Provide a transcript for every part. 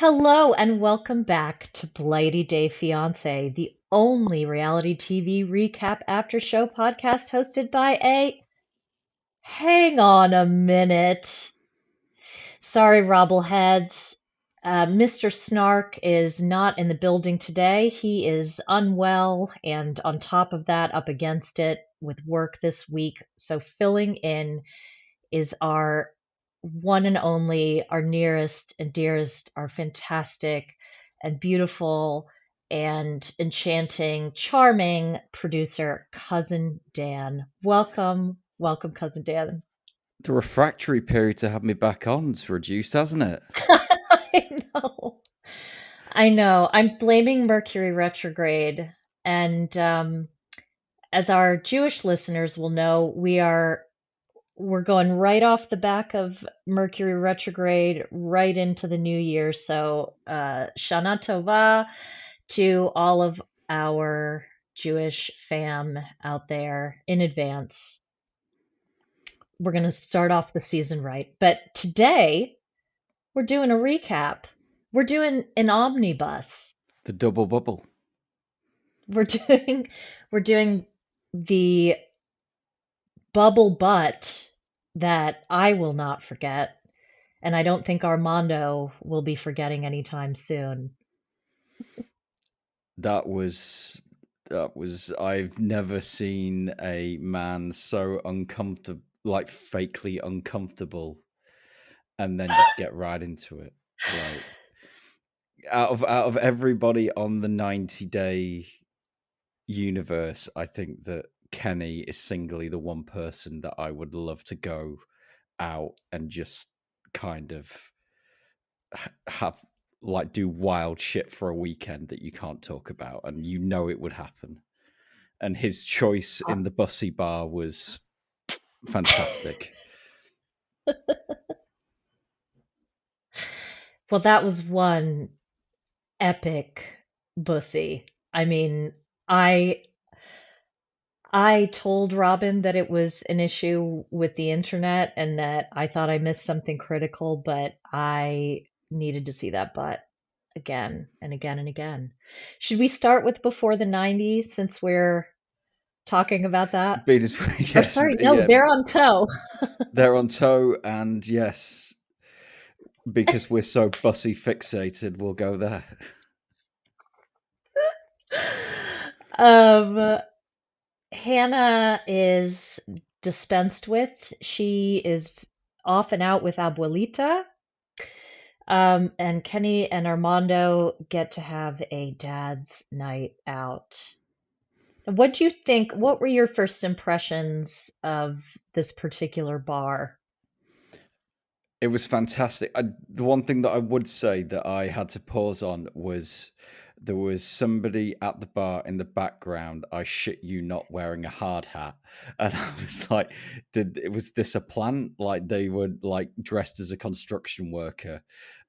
Hello and welcome back to Blighty Day Fiancé, the only reality TV recap after show podcast hosted by a hang on a minute. Sorry, Robbleheads. Mr. Snark is not in the building today. He is unwell and on top of that, up against it with work this week. So filling in is our one and only, our nearest and dearest, our fantastic and beautiful and enchanting, charming producer, Cousin Dan. Welcome, welcome, Cousin Dan. The refractory period to have me back on's reduced, hasn't it? I know. I know. I'm blaming Mercury retrograde. And as our Jewish listeners will know, we're going right off the back of Mercury retrograde right into the new year. So, Shana Tova to all of our Jewish fam out there in advance. We're going to start off the season right. But today, we're doing a recap. We're doing an omnibus. The double bubble. We're doing we're doing the bubble butt that I will not forget. And I don't think Armando will be forgetting anytime soon. I've never seen a man so uncomfortable, like fakely uncomfortable, and then just get right into it. Like out of everybody on the 90-day universe, I think that Kenny is singly the one person that I would love to go out and just kind of have like do wild shit for a weekend that you can't talk about, and you know it would happen. And his choice in the Bussy bar was fantastic. Well, that was one epic bussy. I mean, I I told Robin that it was an issue with the internet and that I thought I missed something critical, but I needed to see that butt again and again and again. Should we start with before the 90s since we're talking about that? Venus, Or yes, sorry, no, yeah, they're on tow. they're on tow, and yes, because we're so Bussy fixated, we'll go there. Um, Hannah is dispensed with. She is off and out with Abuelita. And Kenny and Armando get to have a dad's night out. What do you think? What were your first impressions of this particular bar? It was fantastic. The one thing that I would say that I had to pause on was there was somebody at the bar in the background. I shit you not, wearing a hard hat, and I was like, was this a plant? Like they were like dressed as a construction worker,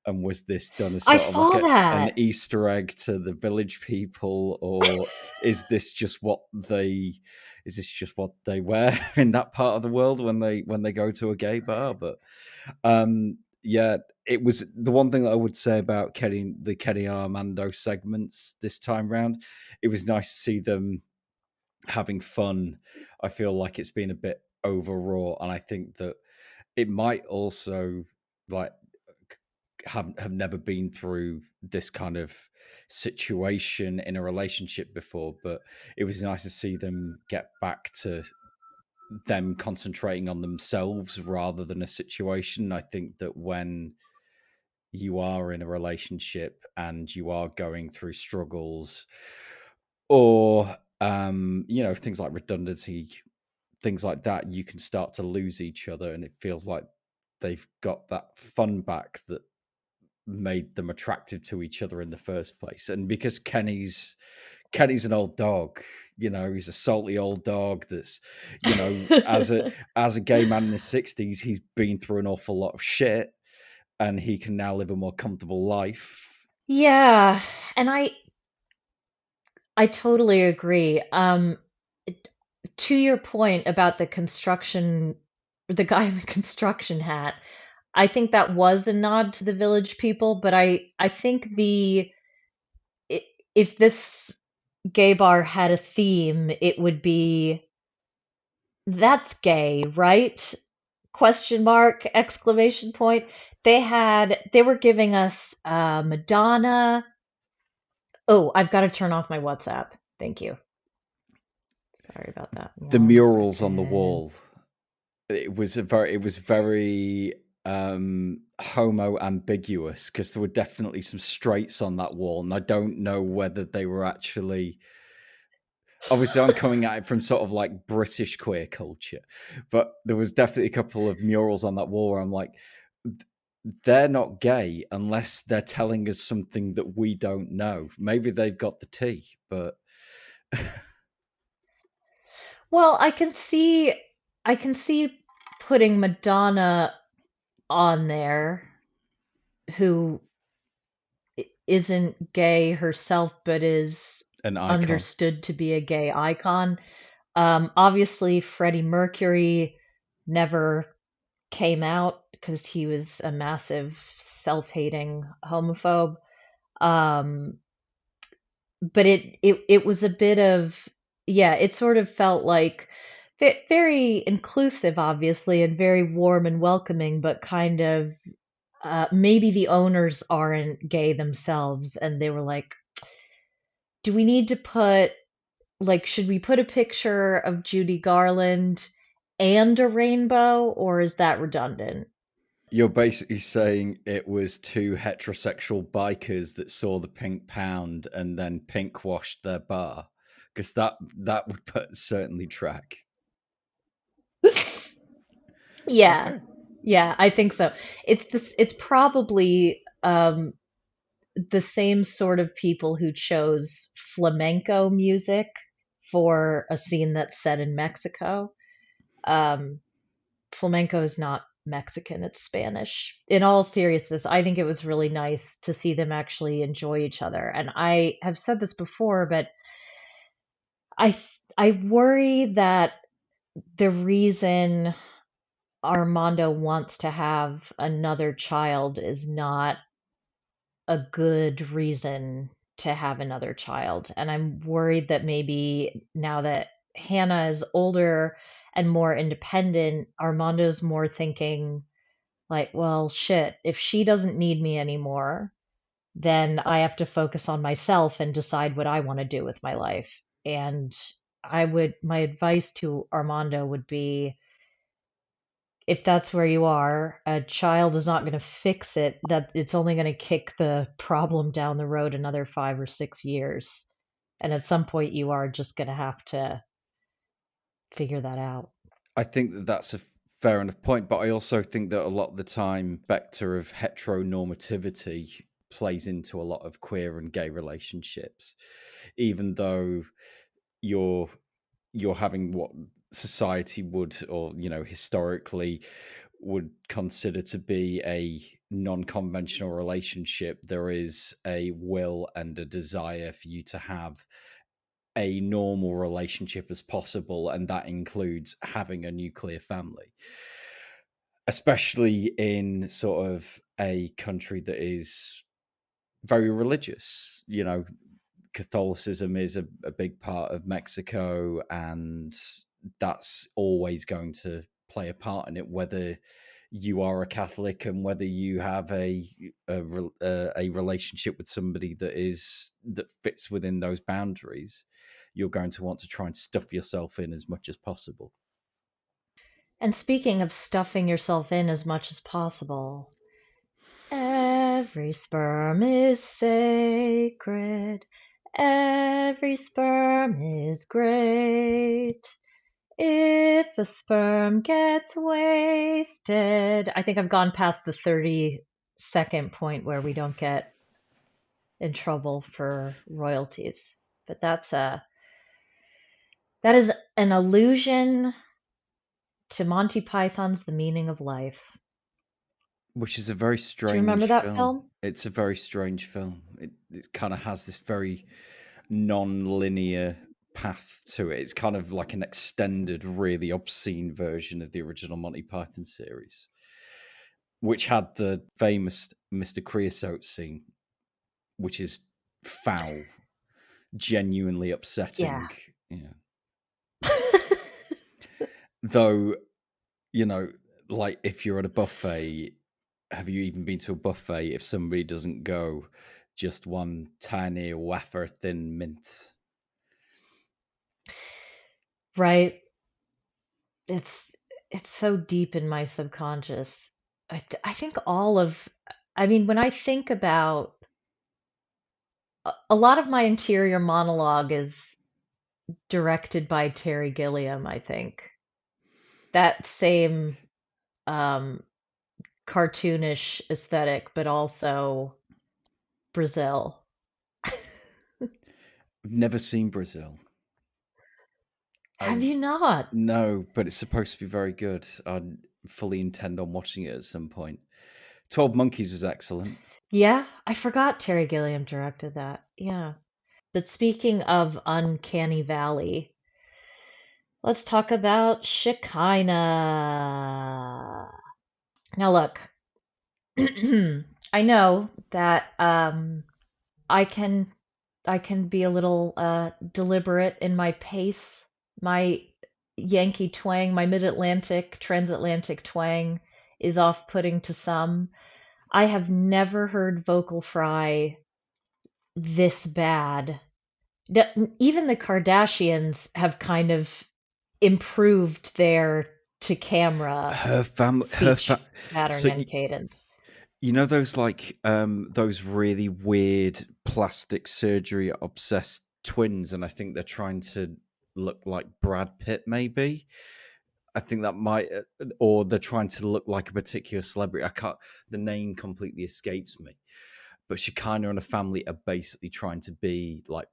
and was this done as I sort of like saw an that. Easter egg to the village people, or is this just what they? Is this just what they wear in that part of the world when they go to a gay bar? But yeah, it was the one thing that I would say about the Kenny and Armando segments this time round. It was nice to see them having fun. I feel like it's been a bit overwrought, and I think that it might also like have never been through this kind of situation in a relationship before, but it was nice to see them get back to them concentrating on themselves rather than a situation. I think that when you are in a relationship and you are going through struggles or things like redundancy, things like that, you can start to lose each other, and it feels like they've got that fun back that made them attractive to each other in the first place. And because Kenny's an old dog. He's a salty old dog that's, as a gay man in his 60s, he's been through an awful lot of shit, and he can now live a more comfortable life. Yeah, and I totally agree. To your point about the guy in the construction hat, I think that was a nod to the Village People, but I think if this gay bar had a theme, it would be that's gay, right? Question mark, exclamation point. They were giving us Madonna. Oh, I've got to turn off my WhatsApp. Thank you. Sorry about that. The 1 murals on the second. wall. It was very homo ambiguous because there were definitely some straights on that wall, and I don't know whether they were actually. Obviously, I'm coming at it from sort of like British queer culture, but there was definitely a couple of murals on that wall where I'm like, they're not gay unless they're telling us something that we don't know. Maybe they've got the tea, but Well, I can see putting Madonna on there, who isn't gay herself but is an icon. understood to be a gay icon. Obviously, Freddie Mercury never came out because he was a massive self-hating homophobe. Um, but it was a bit of, yeah, it sort of felt like very inclusive, obviously, and very warm and welcoming, but kind of maybe the owners aren't gay themselves, and they were like, do we need to put, like, should we put a picture of Judy Garland and a rainbow, or is that redundant? You're basically saying it was two heterosexual bikers that saw the pink pound and then pink washed their bar, because that would certainly track. Yeah. Okay. Yeah, I think so. It's probably the same sort of people who chose flamenco music for a scene that's set in Mexico. Um, Flamenco is not Mexican, it's Spanish. In all seriousness, I think it was really nice to see them actually enjoy each other. And I have said this before, but I worry that the reason Armando wants to have another child is not a good reason to have another child. And I'm worried that maybe now that Hannah is older and more independent, Armando's more thinking, like, well, shit, if she doesn't need me anymore, then I have to focus on myself and decide what I want to do with my life. And my advice to Armando would be, if that's where you are, a child is not going to fix it, that it's only going to kick the problem down the road another 5 or 6 years. And at some point, you are just going to have to figure that out. I think that that's a fair enough point, but I also think that a lot of the time, vector of heteronormativity plays into a lot of queer and gay relationships, even though you're you're having what society would, or historically would consider to be a non-conventional relationship. There is a will and a desire for you to have a normal relationship as possible, and that includes having a nuclear family, especially in sort of a country that is very religious. Catholicism is a big part of Mexico, and that's always going to play a part in it, whether you are a Catholic and whether you have a relationship with somebody that fits within those boundaries. You're going to want to try and stuff yourself in as much as possible. And speaking of stuffing yourself in as much as possible, every sperm is sacred. Every sperm is great. If a sperm gets wasted. I think I've gone past the 30-second point where we don't get in trouble for royalties. But that is an allusion to Monty Python's The Meaning of Life. Which is a very Do you remember strange that film. film? It's a very strange film. It kind of has this very non-linear path to it. It's kind of like an extended, really obscene version of the original Monty Python series. which had the famous Mr. Creosote scene, which is foul, genuinely Yeah. upsetting. Yeah. Though, you know, like if you're at a buffet, have you even been to a buffet? If somebody doesn't go, just one tiny wafer thin mint. Right. It's it's so deep in my subconscious. I think all of I mean, when I think about a lot of my interior monologue is directed by Terry Gilliam, I think. That same um, cartoonish aesthetic, but also Brazil. I've never seen Brazil. I Have you not? No, but it's supposed to be very good. I fully intend on watching it at some point. 12 Monkeys was excellent. Yeah, I forgot Terry Gilliam directed that. Yeah. But speaking of Uncanny Valley, let's talk about Shekinah. Now, look, I know that I can I can be a little deliberate in my pace. My Yankee twang, my mid-Atlantic, transatlantic twang is off-putting to some. I have never heard vocal fry this bad. Even the Kardashians have kind of improved their to camera Her family, speech pattern so and cadence. you know those really weird plastic surgery obsessed twins, and I think they're trying to look like Brad Pitt, maybe. I think that might, or they're trying to look like a particular celebrity. I can't. The name completely escapes me. But Shekinah and her family are basically trying to be like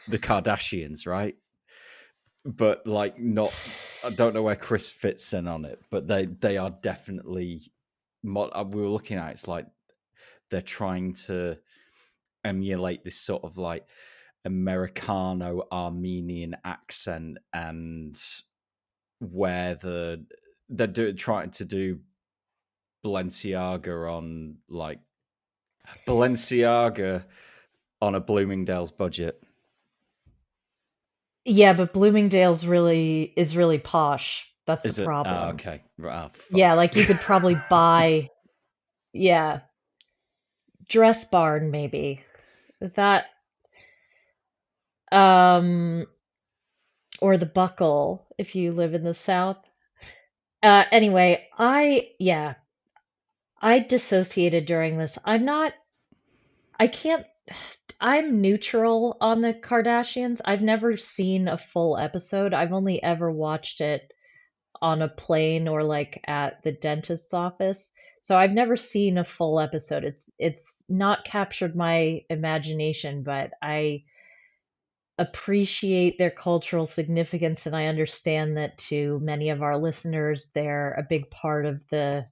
the Kardashians, right? But like not. I don't know where Chris fits in on it, but they are definitely. We were looking at it's like they're trying to emulate this sort of like Americano Armenian accent, and where trying to do Balenciaga on like Balenciaga on a Bloomingdale's budget. Yeah, but Bloomingdale's really posh. That's the Is it? Ah, problem. okay. Ah, Yeah, fuck. like you could probably buy, yeah, Dress Barn maybe. Is that um or the Buckle if you live in the South? Anyway, I dissociated during this. I can't I'm neutral on the Kardashians. I've never seen a full episode. I've only ever watched it on a plane or like at the dentist's office. So I've never seen a full episode. It's not captured my imagination, but I appreciate their cultural significance and I understand that to many of our listeners they're a big part of the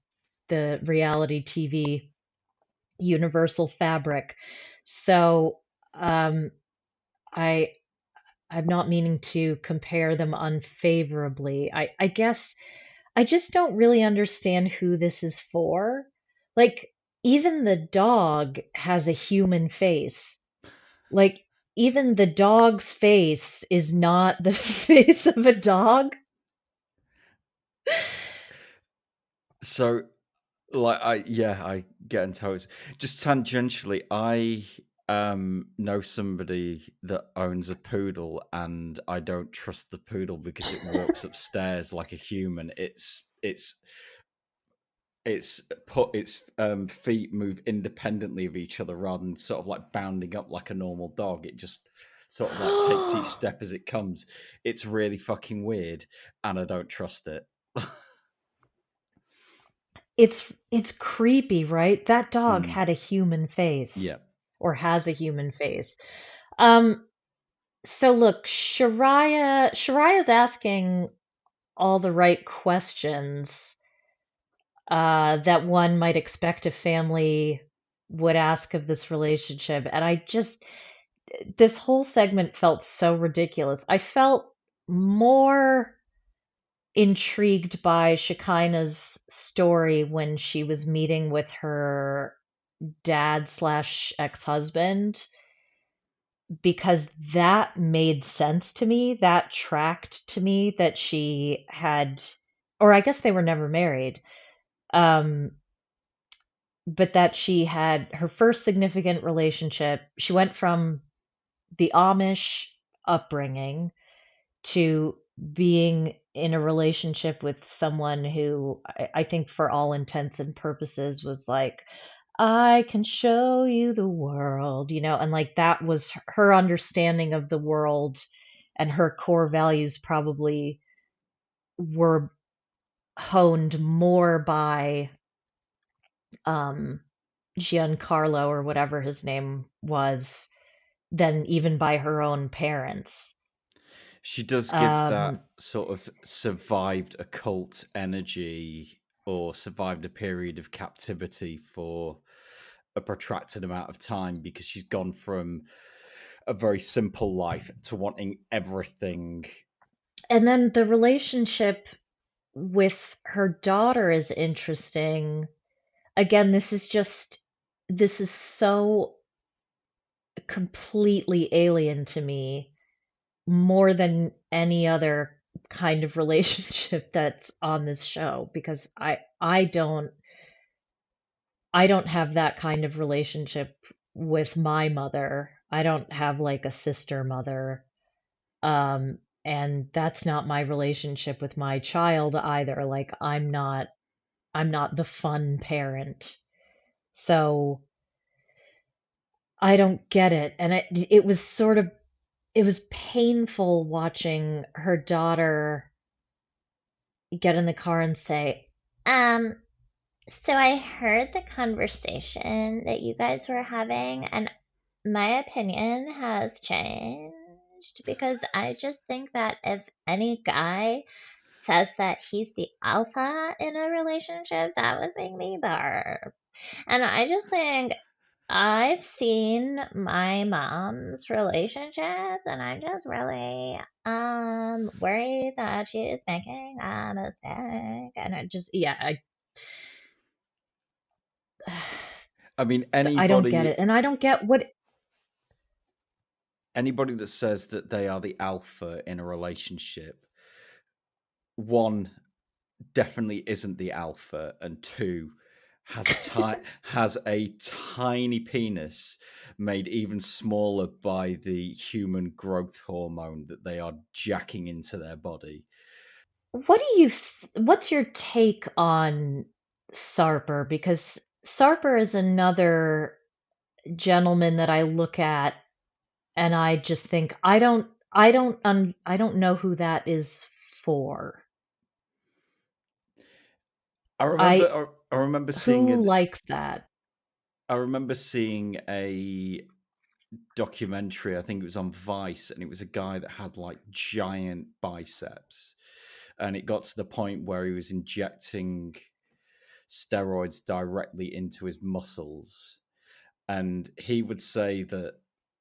reality TV universal fabric. So um I I'm not meaning to compare them unfavorably. I guess I just don't really understand who this is for. Like, even the dog has a human face. Like, even the dog's face is not the face of a dog. So, like, I get into it. Just tangentially, I know somebody that owns a poodle, and I don't trust the poodle because it walks upstairs like a human. It's put its feet move independently of each other rather than sort of like bounding up like a normal dog. It just sort of like takes each step as it comes. It's really fucking weird, and I don't trust it. It's creepy, right? That dog Mm, had a human face yeah. or has a human face. Um, so look, Shariah's asking all the right questions that one might expect a family would ask of this relationship. And this whole segment felt so ridiculous. I felt more intrigued by Shekinah's story when she was meeting with her dad slash ex-husband, because that made sense to me. That tracked to me that she had, or I guess they were never married, um, but that she had her first significant relationship. She went from the Amish upbringing to being in a relationship with someone who I think for all intents and purposes was like, I can show you the world, and like that was her understanding of the world, and her core values probably were honed more by um Giancarlo or whatever his name was than even by her own parents. She does give Um that sort of survived a cult energy or survived a period of captivity for a protracted amount of time because she's gone from a very simple life to wanting everything. and then the relationship with her daughter is interesting. Again, this is so completely alien to me, more than any other kind of relationship that's on this show, because I don't have that kind of relationship with my mother. I don't have like a sister mother. And that's not my relationship with my child either. Like I'm not the fun parent. So I don't get it. And it was painful watching her daughter get in the car and say, um, so I heard the conversation that you guys were having, and my opinion has changed because I just think that if any guy says that he's the alpha in a relationship, that would make me barf. And I just think I've seen my mom's relationships, and I'm just really worried that she is making a mistake. And I just yeah, I mean, I don't get it. And I don't get what anybody that says that they are the alpha in a relationship, one, definitely isn't the alpha, and two, has a tiny penis made even smaller by the human growth hormone that they are jacking into their body. what's your take on Sarper? Because Sarper is another gentleman that I look at and I just think I don't know who that is for. I remember I I, I remember seeing Who an likes that? I remember seeing a documentary. I think it was on Vice, and it was a guy that had like giant biceps, and it got to the point where he was injecting steroids directly into his muscles. And he would say that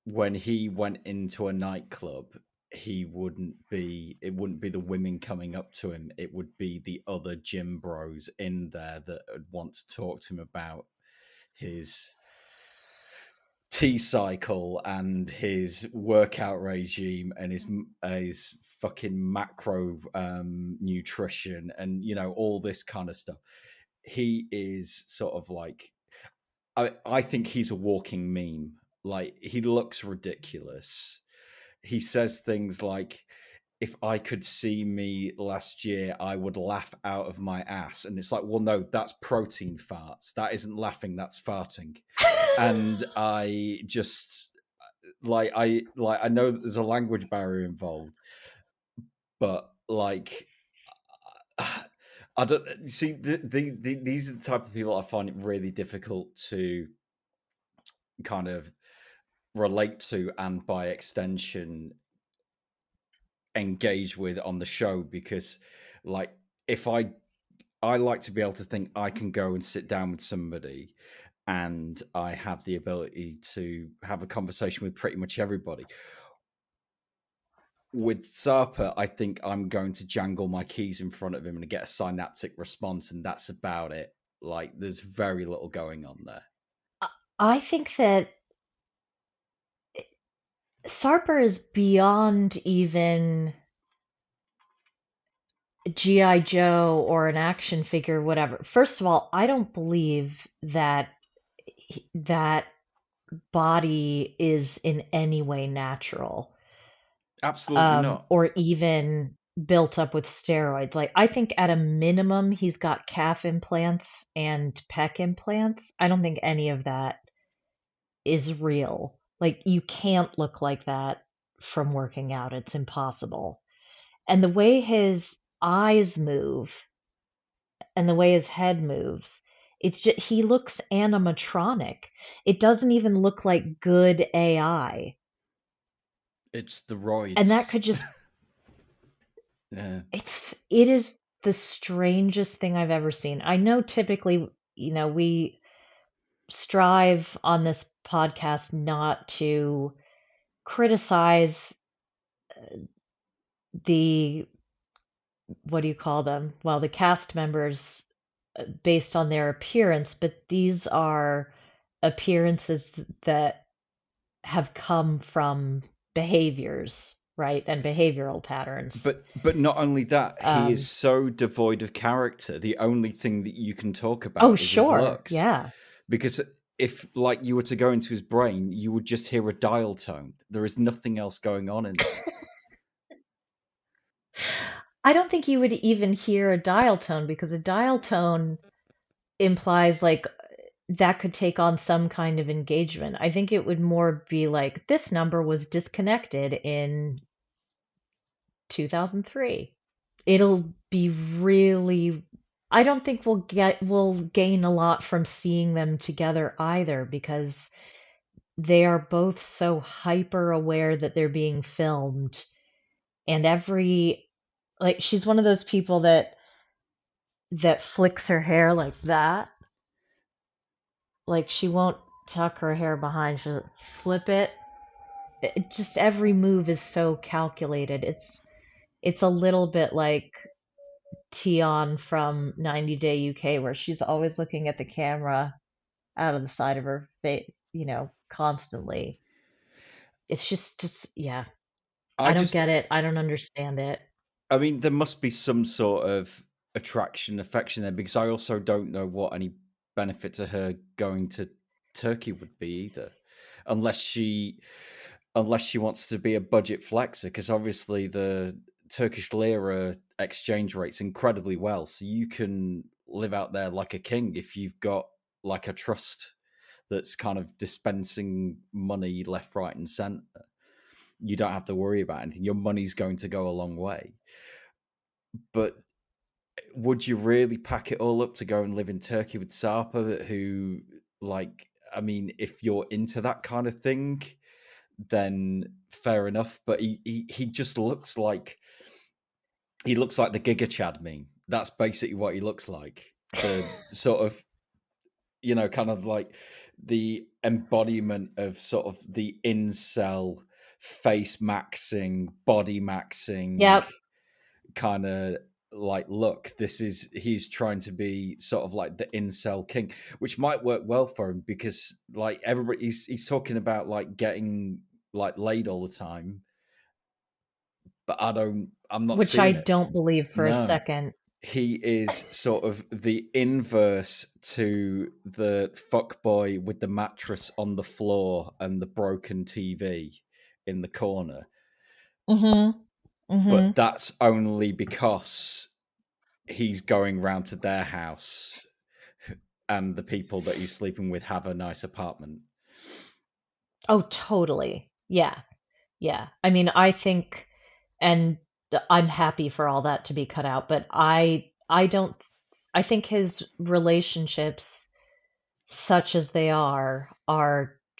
when he went into a nightclub, it wouldn't be the women coming up to him, it would be the other gym bros in there that would want to talk to him about his T cycle and his workout regime and his fucking macro nutrition and all this kind of stuff. He is sort of like, I think he's a walking meme. Like, he looks ridiculous. He says things like, if I could see me last year, I would laugh out of my ass. And it's like, well, no, that's protein farts. That isn't laughing, that's farting. And I just I know that there's a language barrier involved, but like I don't see these are the type of people I find it really difficult to kind of relate to and by extension engage with on the show because like if I like to be able to think I can go and sit down with somebody and I have the ability to have a conversation with pretty much everybody. with Zarpa, I think I'm going to jangle my keys in front of him and get a synaptic response, and that's about it. Like, there's very little going on there. I think that Sarper is beyond even G.I. Joe or an action figure, whatever. First of all, I don't believe that that body is in any way natural, Absolutely not. or even built up with steroids. Like, I think at a minimum, he's got calf implants and pec implants. I don't think any of that is real. Like, you can't look like that from working out. It's impossible. And the way his eyes move and the way his head moves, it's just he looks animatronic. It doesn't even look like good AI. It's the And that roids. could just Yeah. it is the strangest thing I've ever seen. I know typically, we strive on this podcast not to criticize the what do you call them? Well, the cast members based on their appearance, but these are appearances that have come from behaviors, right? And behavioral patterns. But not only that, he is Um, so devoid of character. The only thing that you can talk oh, about is his sure. looks. Yeah. Because if like you were to go into his brain, you would just hear a dial tone. There is nothing else going on in there. I don't think you would even hear a dial tone because a dial tone implies like that could take on some kind of engagement. I think it would more be like this number was disconnected in 2003. It'll be really I don't think we'll gain a lot from seeing them together either because they are both so hyper aware that they're being filmed and every like she's one of those people that flicks her hair like that. Like she won't tuck her hair behind, she'll flip it. It just every move is so calculated. It's a little bit like Tion from 90 Day UK, where she's always looking at the camera out of the side of her face, constantly. It's just, yeah. I I don't just get it. I don't understand it. I mean, there must be some sort of attraction, affection there, because I also don't know what any benefit to her going to Turkey would be either, unless she unless she wants to be a budget flexer, because obviously the Turkish lira exchange rate's incredibly well, so you can live out there like a king if you've got like a trust that's kind of dispensing money left, right, and center. You don't have to worry about anything. Your money's going to go a long way. But would you really pack it all up to go and live in Turkey with Sarpa, who, like, I mean, if you're into that kind of thing, then fair enough. But he just looks like the Giga Chad meme. That's basically what he looks like. The sort of, kind of like the embodiment of sort of the incel face maxing, body maxing Yep. kind of like look. He's trying to be sort of like the incel king, which might work well for him because like everybody he's talking about like getting like laid all the time, but I'm not Which I seeing it. don't believe for a No. second. He is sort of the inverse to the fuckboy with the mattress on the floor and the broken TV in the corner. Mm-hmm. Mm-hmm. But that's only because he's going round to their house and the people that he's sleeping with have a nice apartment. Oh, totally. Yeah. Yeah. I mean, I think, and I'm happy for all that to be cut out, but I don't, I think his relationships, such as they are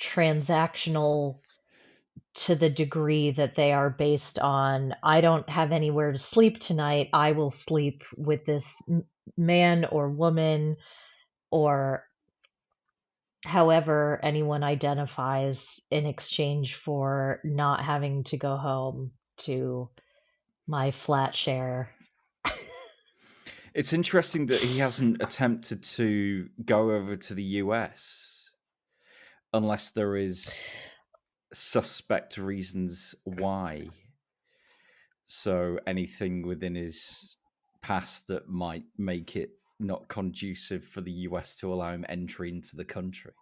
transactional to the degree that they are based on, I don't have anywhere to sleep tonight. I will sleep with this man or woman or however anyone identifies in exchange for not having to go home to my flat share. It's interesting that he hasn't attempted to go over to the US unless there is suspect reasons why. So anything within his past that might make it not conducive for the US to allow him entry into the country.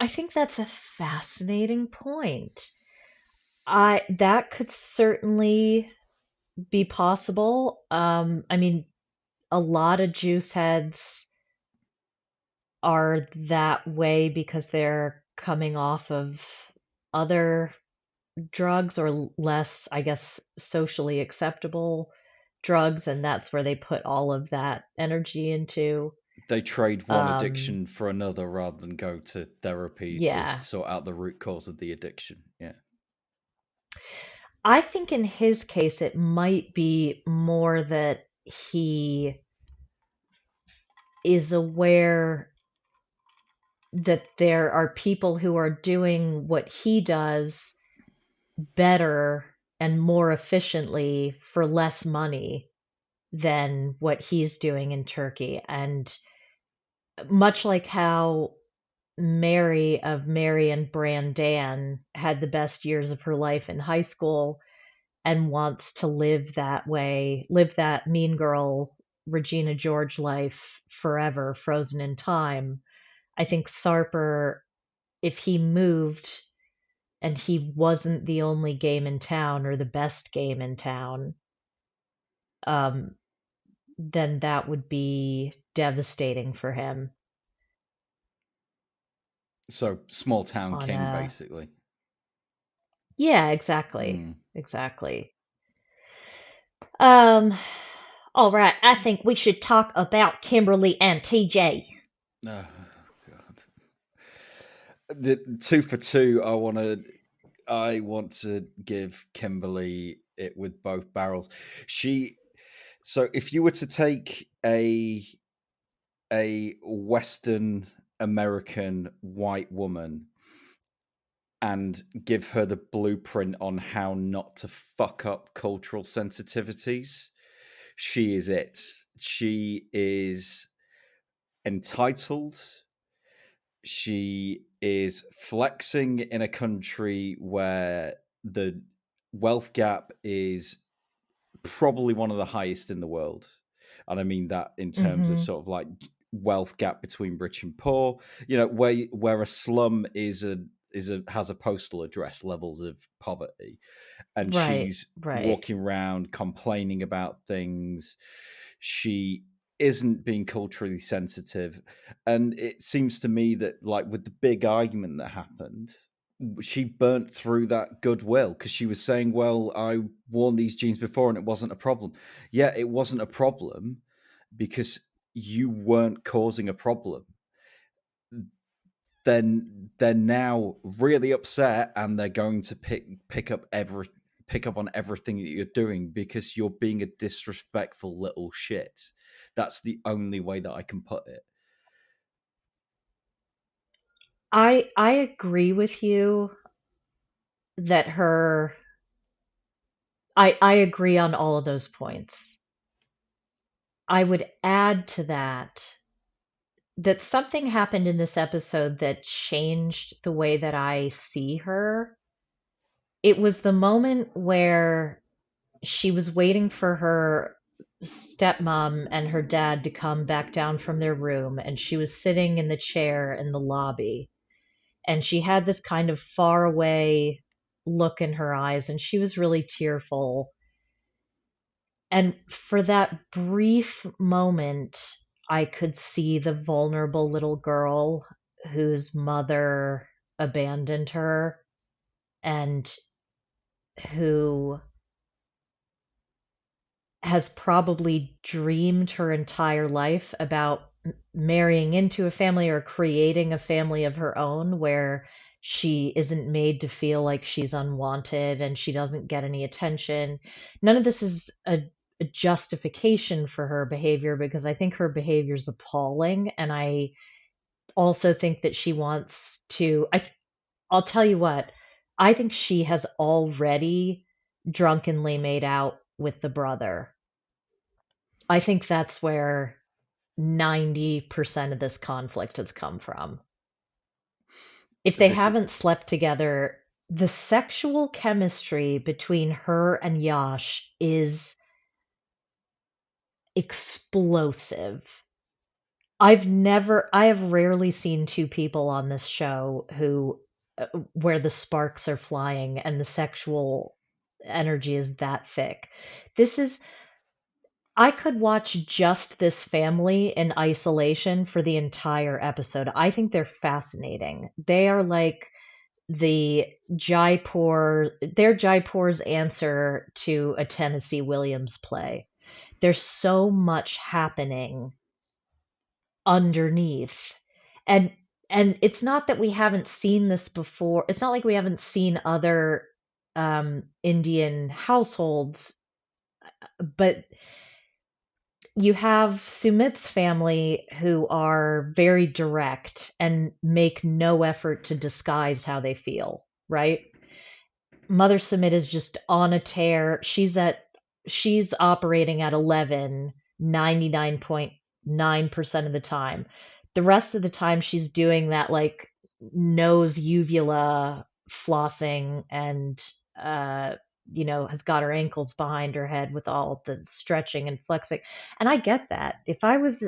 I think that's a fascinating point. I that could certainly be possible. I mean, a lot of juice heads are that way because they're coming off of other drugs or less, I guess, socially acceptable drugs, and that's where they put all of that energy into. They trade one Um, addiction for another rather than go to therapy to yeah, sort out the root cause of the addiction. Yeah. I think in his case, it might be more that he is aware that there are people who are doing what he does better and more efficiently for less money than what he's doing in Turkey. And much like how Mary of Mary and Brandan had the best years of her life in high school and wants to live that way, live that mean girl Regina George life forever, frozen in time. I think Sarper, if he moved and he wasn't the only game in town or the best game in town, um, then that would be devastating for him So small town on king, a basically. yeah, exactly. Mm. Exactly. Um all right, I think we should talk about Kimberly and TJ. Oh, God. The 2 for 2. I want to give Kimberly it with both barrels. So if you were to take a Western American white woman and give her the blueprint on how not to fuck up cultural sensitivities, she is it. She is entitled. She is flexing in a country where the wealth gap is probably one of the highest in the world. And I mean that in terms of Mhm. sort of like wealth gap between rich and poor. You know, where a slum is a has a postal address levels of poverty, and Right, she's right. walking around complaining about things. She isn't being culturally sensitive. And it seems to me that, like, with the big argument that happened, she burnt through that goodwill because she was saying, well, I worn these jeans before and it wasn't a problem. Yeah, it wasn't a problem because you weren't causing a problem. Then they're now really upset and they're going to pick up on everything that you're doing because you're being a disrespectful little shit. That's the only way that I can put it. I agree with you that I agree on all of those points. I would add to that something happened in this episode that changed the way that I see her. It was the moment where she was waiting for her stepmom and her dad to come back down from their room, and she was sitting in the chair in the lobby, and she had this kind of far away look in her eyes, and she was really tearful. And for that brief moment, I could see the vulnerable little girl whose mother abandoned her and who has probably dreamed her entire life about marrying into a family or creating a family of her own where she isn't made to feel like she's unwanted and she doesn't get any attention. None of this is a justification for her behavior because I think her behavior is appalling, and I also think that she wants to. I'll tell you what. I think she has already drunkenly made out with the brother. I think that's where 90% of this conflict has come from. If they This haven't slept together, the sexual chemistry between her and Yash is explosive. I have rarely seen two people on this show who, where the sparks are flying and the sexual energy is that thick. This is, I could watch just this family in isolation for the entire episode. I think they're fascinating. They are like the they're Jaipur's answer to a Tennessee Williams play. There's so much happening underneath. And it's not that we haven't seen this before. It's not like we haven't seen other Indian households, but you have Sumit's family who are very direct and make no effort to disguise how they feel, right? Mother Sumit is just on a tear. She's operating at 11 99.9% of the time. The rest of the time she's doing that like nose uvula flossing and uh has got her ankles behind her head with all the stretching and flexing. And I get that. If I was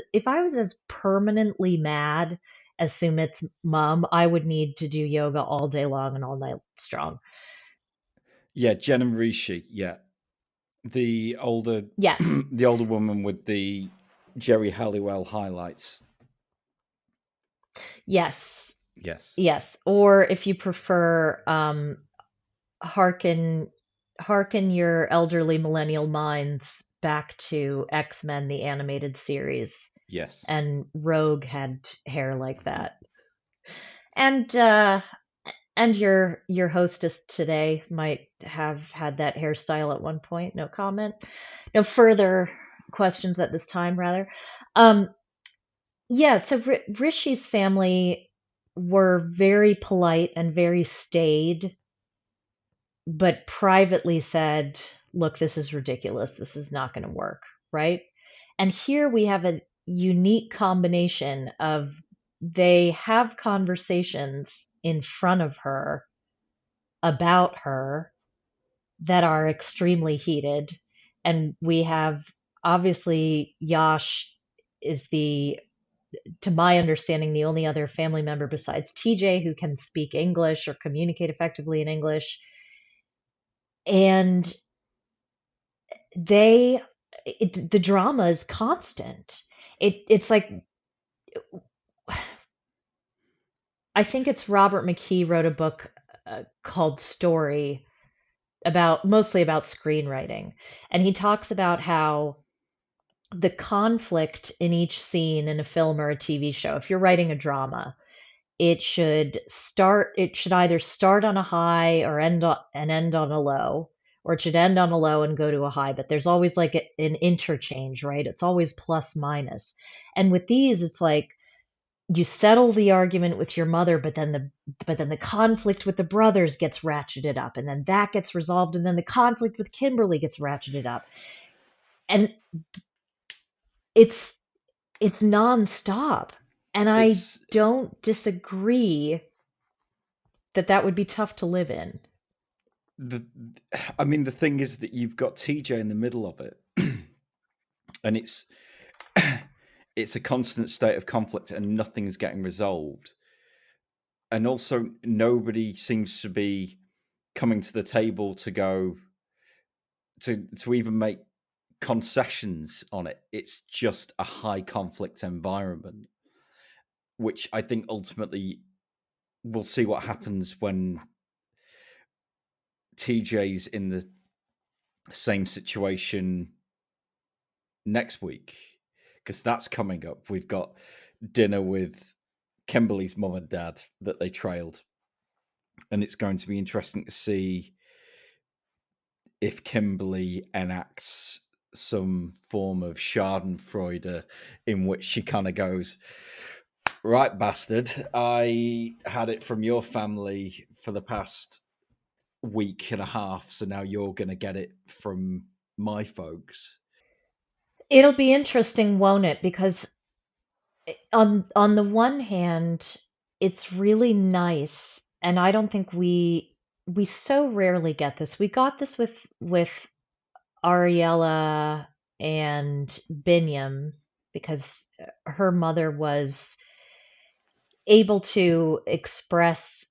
as permanently mad as Sumit's mom, I would need to do yoga all day long and all night strong. Yeah, Jen and Rishi. Yeah, the older, Yes. the older woman with the Jerry Halliwell highlights. Yes. Yes, Yes. Or if you prefer, hearken hearken your elderly millennial minds back to X-Men the animated series. yes. And Rogue had hair like that. And your hostess today might have had that hairstyle at one point. No comment. No further questions at this time, rather. Um, Yeah, so Rishi's family were very polite and very staid, but privately said, look, this is ridiculous. This is not going to work, right? And here we have a unique combination of they have conversations in front of her about her that are extremely heated. And we have obviously Yash is the to my understanding, the only other family member besides TJ who can speak English or communicate effectively in English. And they, the drama is constant. It's like, I think it's Robert McKee wrote a book called Story mostly about screenwriting. And he talks about how the conflict in each scene in a film or a TV show, if you're writing a drama, it should either start on a high or end on a low, or it should end on a low and go to a high, but there's always like an interchange, right? It's always plus minus. And with these it's like you settle the argument with your mother, but then the conflict with the brothers gets ratcheted up, and then that gets resolved, and then the conflict with Kimberly gets ratcheted up. And it's it's nonstop. And I It's don't disagree that that would be tough to live in. the. I mean, the thing is that you've got TJ in the middle of it, and it's a constant state of conflict, and nothing's getting resolved. And also, nobody seems to be coming to the table to go to even make concessions on it. It's just a high conflict environment, which I think ultimately we'll see what happens when TJ's in the same situation next week, because that's coming up. We've got dinner with Kimberly's mum and dad that they trailed, and it's going to be interesting to see if Kimberly enacts some form of Schadenfreude in which she kind of goes, right, bastard, I had it from your family for the past week and a half, so now you're going to get it from my folks. It'll be interesting, won't it? Because on the one hand, it's really nice, and I don't think we so rarely get this. We got this with Ariella and Binyam because her mother was able to express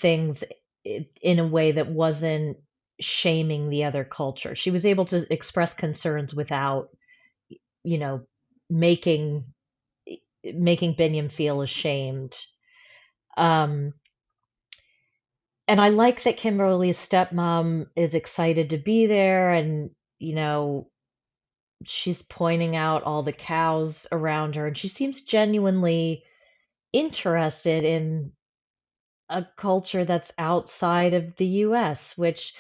things in a way that wasn't shaming the other culture. She was able to express concerns without, you know, making making Binyam feel ashamed. Um, and I like that Kimberly's stepmom is excited to be there, and she's pointing out all the cows around her, and she seems genuinely interested in a culture that's outside of the US, which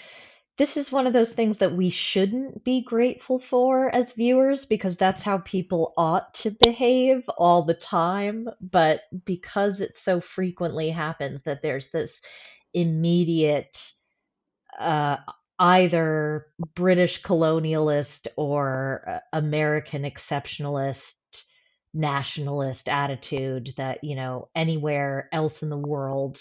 this is one of those things that we shouldn't be grateful for as viewers because that's how people ought to behave all the time. But because it so frequently happens that there's this immediate uh, either British colonialist or American exceptionalist nationalist attitude that, anywhere else in the world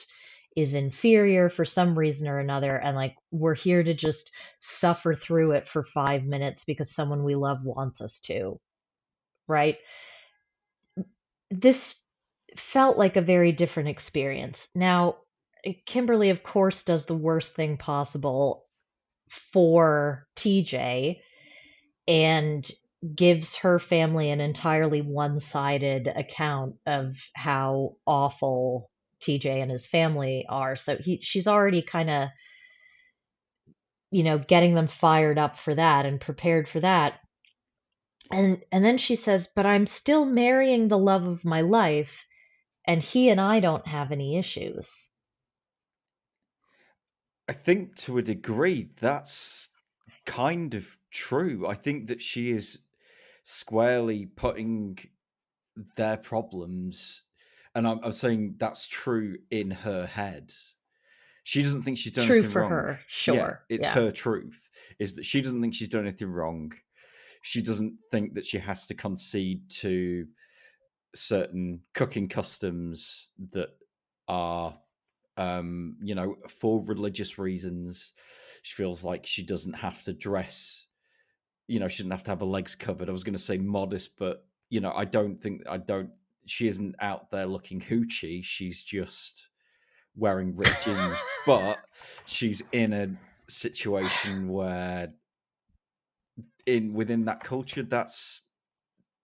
is inferior for some reason or another. And like, we're here to just suffer through it for 5 minutes because someone we love wants us to, right? This felt like a very different experience. Now, Kimberly, of course, does the worst thing possible for TJ and gives her family an entirely one-sided account of how awful TJ and his family are. So she's already kind of, getting them fired up for that and prepared for that. And then she says, "But I'm still marrying the love of my life and he and I don't have any issues." I think to a degree that's kind of true. I think that she is squarely putting their problems, and I'm saying that's true in her head. She doesn't think she's done True anything for wrong. her, Yeah, sure. it's Yeah. her truth, is that she doesn't think she's done anything wrong. She doesn't think that she has to concede to certain cooking customs that are, for religious reasons. She feels like she doesn't have to dress, she doesn't have to have her legs covered. I was going to say modest, but, she isn't out there looking hoochie. She's just wearing ripped jeans, but she's in a situation where within that culture, that's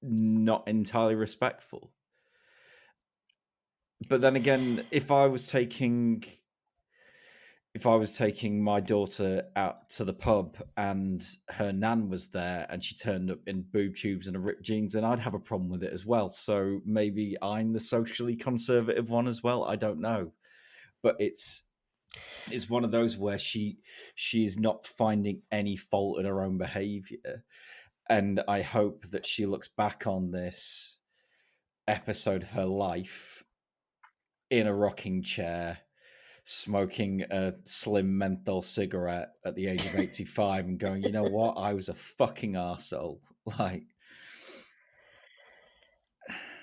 not entirely respectful. But then again, if I was taking my daughter out to the pub and her nan was there and she turned up in boob tubes and a ripped jeans, then I'd have a problem with it as well. So maybe I'm the socially conservative one as well. I don't know, but it's one of those where she is not finding any fault in her own behavior, and I hope that she looks back on this episode of her life in a rocking chair, smoking a slim menthol cigarette at the age of 85 and going, you know what? I was a fucking arsehole. Like,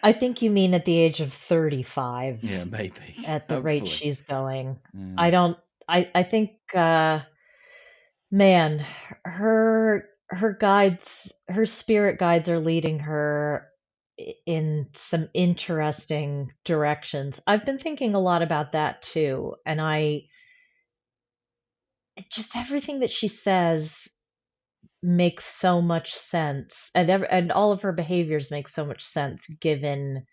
I think you mean at the age of 35 yeah, maybe. at the rate Hopefully. she's going. Yeah. I don't I think man, her spirit guides are leading her in some interesting directions. I've been thinking a lot about that too, and I just everything that she says makes so much sense, and all of her behaviors make so much sense given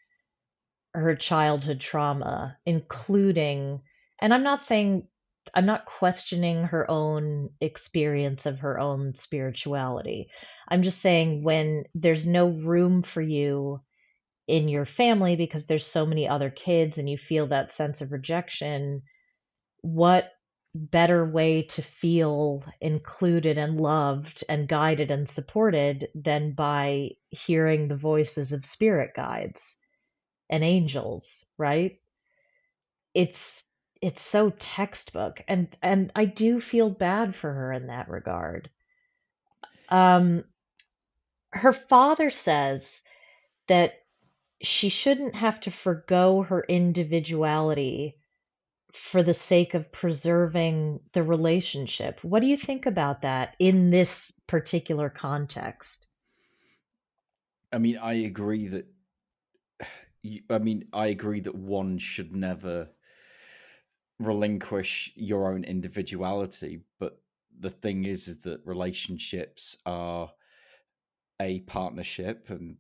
her childhood trauma, including, and I'm not questioning her own experience of her own spirituality. I'm just saying when there's no room for you in your family because there's so many other kids and you feel that sense of rejection, what better way to feel included and loved and guided and supported than by hearing the voices of spirit guides and angels, right? It's it's so textbook, and I do feel bad for her in that regard. Um, her father says that she shouldn't have to forgo her individuality for the sake of preserving the relationship. What do you think about that in this particular context? I mean, I agree that. I mean, I agree that one should never relinquish your own individuality, but the thing is that relationships are a partnership, and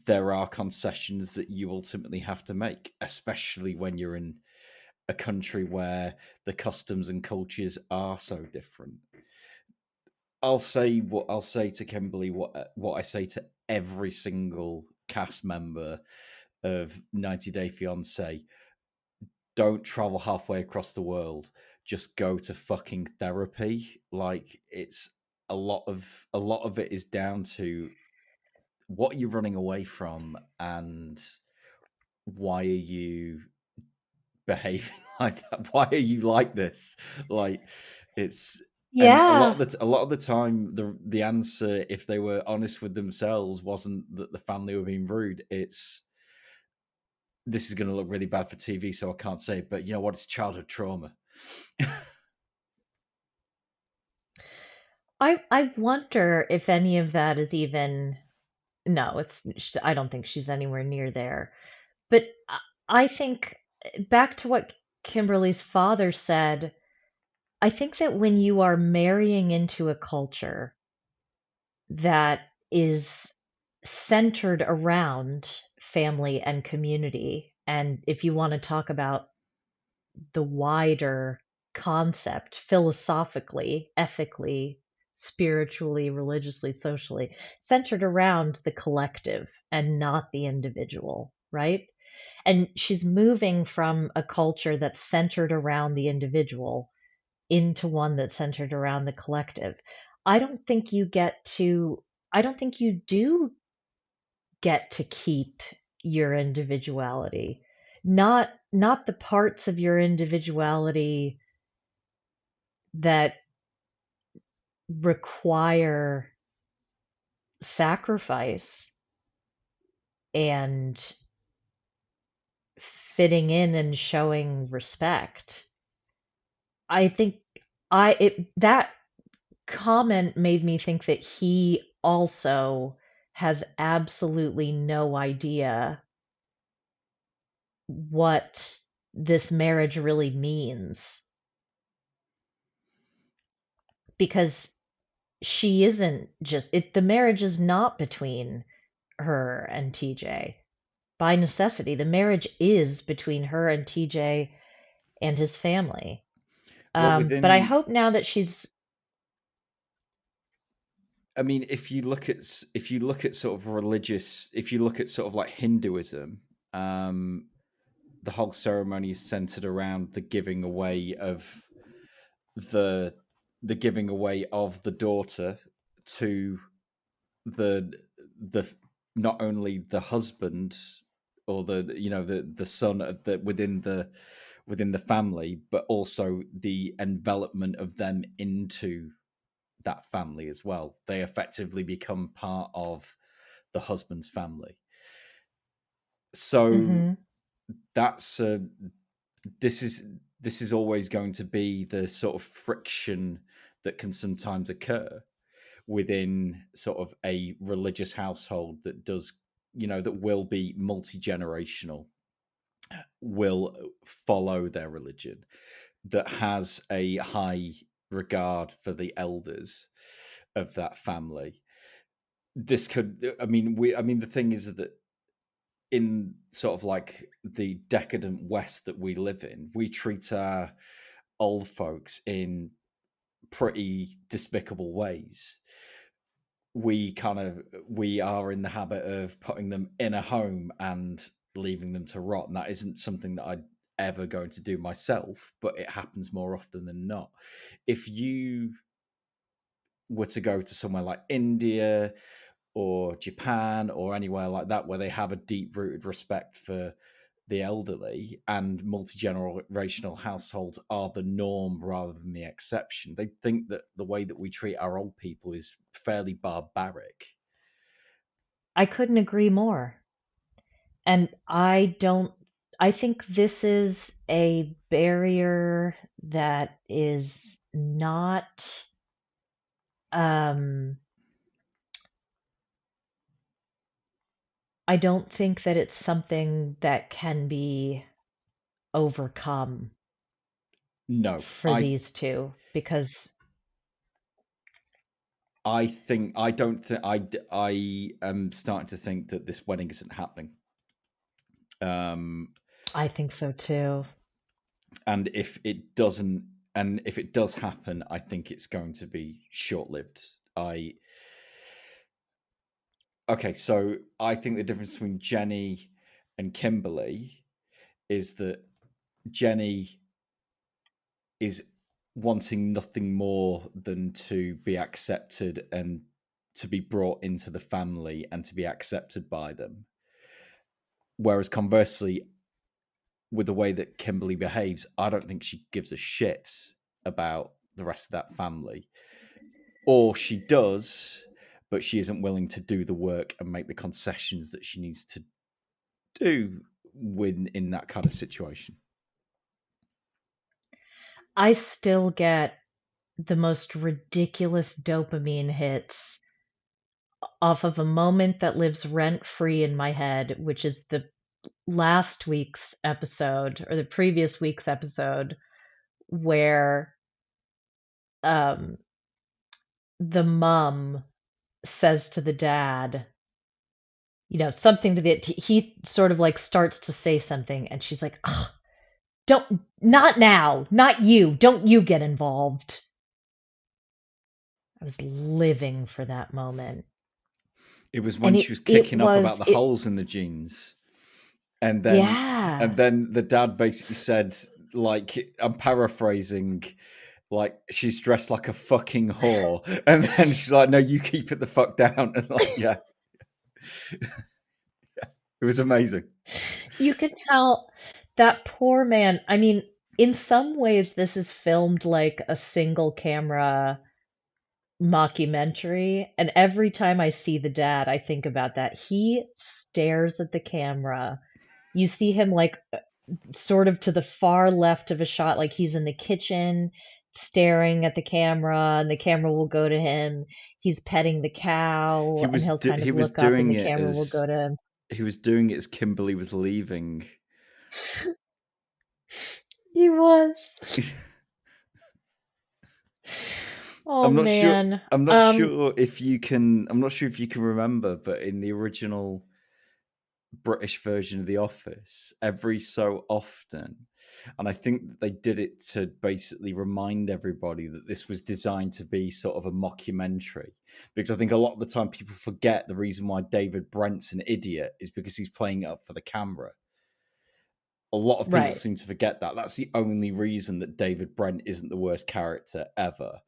there are concessions that you ultimately have to make, especially when you're in a country where the customs and cultures are so different. I'll say to Kimberly what I say to every single cast member of 90 Day Fiance. Don't travel halfway across the world. Just go to fucking therapy. Like, it's a lot of it is down to what you're running away from and why are you behaving like that? Why are you like this? Like, it's and Yeah. a lot of the time the answer, if they were honest with themselves, wasn't that the family were being rude. It's, this is going to look really bad for TV, so I can't say it, but you know what? It's childhood trauma. I wonder if any of that is even, no, I don't think she's anywhere near there. But I think, back to what Kimberly's father said, I think that when you are marrying into a culture that is centered around family and community, and if you want to talk about the wider concept philosophically, ethically, spiritually, religiously, socially, centered around the collective and not the individual, right? And she's moving from a culture that's centered around the individual into one that's centered around the collective. I don't think you get to, I don't think you do get to keep your individuality. Not the parts of your individuality that require sacrifice and fitting in and showing respect. I think that comment made me think that he also has absolutely no idea what this marriage really means, because she isn't just it the marriage is not between her and TJ. By necessity, the marriage is between her and TJ and his family. Well, But I within, hope now that she's. I mean, if you look at sort of religious, if you look at sort of like Hinduism, um, the whole ceremony is centered around the giving away of the giving away of the daughter to the the not only the husband or the, you know, the son of the within the family, but also the envelopment of them into that family as well. They effectively become part of the husband's family. So Mhm. that's this is this is always going to be the sort of friction that can sometimes occur within sort of a religious household that does, you know, that will be multi-generational, will follow their religion, that has a high regard for the elders of that family. This could, I mean, I mean, the thing is that in sort of like the decadent West that we live in, we treat our old folks in pretty despicable ways. We are in the habit of putting them in a home and leaving them to rot, and that isn't something that I'd ever going to do myself, but it happens more often than not. If you were to go to somewhere like India or Japan or anywhere like that where they have a deep rooted respect for the elderly, and multi-generational households are the norm rather than the exception. They think that the way that we treat our old people is fairly barbaric. I couldn't agree more. And I think this is a barrier that is not, um, I don't think that it's something that can be overcome No, for these two because I think I don't think I am starting to think that this wedding isn't happening. Um, I think so too. and if it doesn't, and if it does happen, I think it's going to be short-lived. Okay, so I think the difference between Jenny and Kimberly is that Jenny is wanting nothing more than to be accepted and to be brought into the family and to be accepted by them. Whereas conversely, with the way that Kimberly behaves, I don't think she gives a shit about the rest of that family. Or she does, but she isn't willing to do the work and make the concessions that she needs to do when in that kind of situation. I still get the most ridiculous dopamine hits off of a moment that lives rent free in my head, which is the last week's episode or the previous week's episode where um, the mom says to the dad, something to the he sort of like starts to say something, and she's like, "Ugh, don't, not now, not you, don't you get involved." I was living for that moment. It was And when it she was it kicking off about was the it holes in the jeans, and then yeah. the dad basically said, like, I'm paraphrasing, like, she's dressed like a fucking whore, and then she's like, no, you keep it the fuck down, and like, yeah, it was amazing. You could tell that poor man. I mean, in some ways this is filmed like a single camera mockumentary, and every time I see the dad, I think about that. He stares at the camera. You see him like sort of to the far left of a shot, like he's in the kitchen staring at the camera, and the camera will go to him. He's petting the cow, and he'll kind He of was look up, and doing the it camera will as go to him. Kimberly was leaving. He was. Oh I'm not sure. man. I'm not sure if you can. I'm not sure if you can remember, but in the original British version of The Office, every so often, and I think that they did it to basically remind everybody that this was designed to be sort of a mockumentary. Because I think a lot of the time people forget the reason why David Brent's an idiot is because he's playing it up for the camera. A lot of people Right. seem to forget that. That's the only reason that David Brent isn't the worst character ever.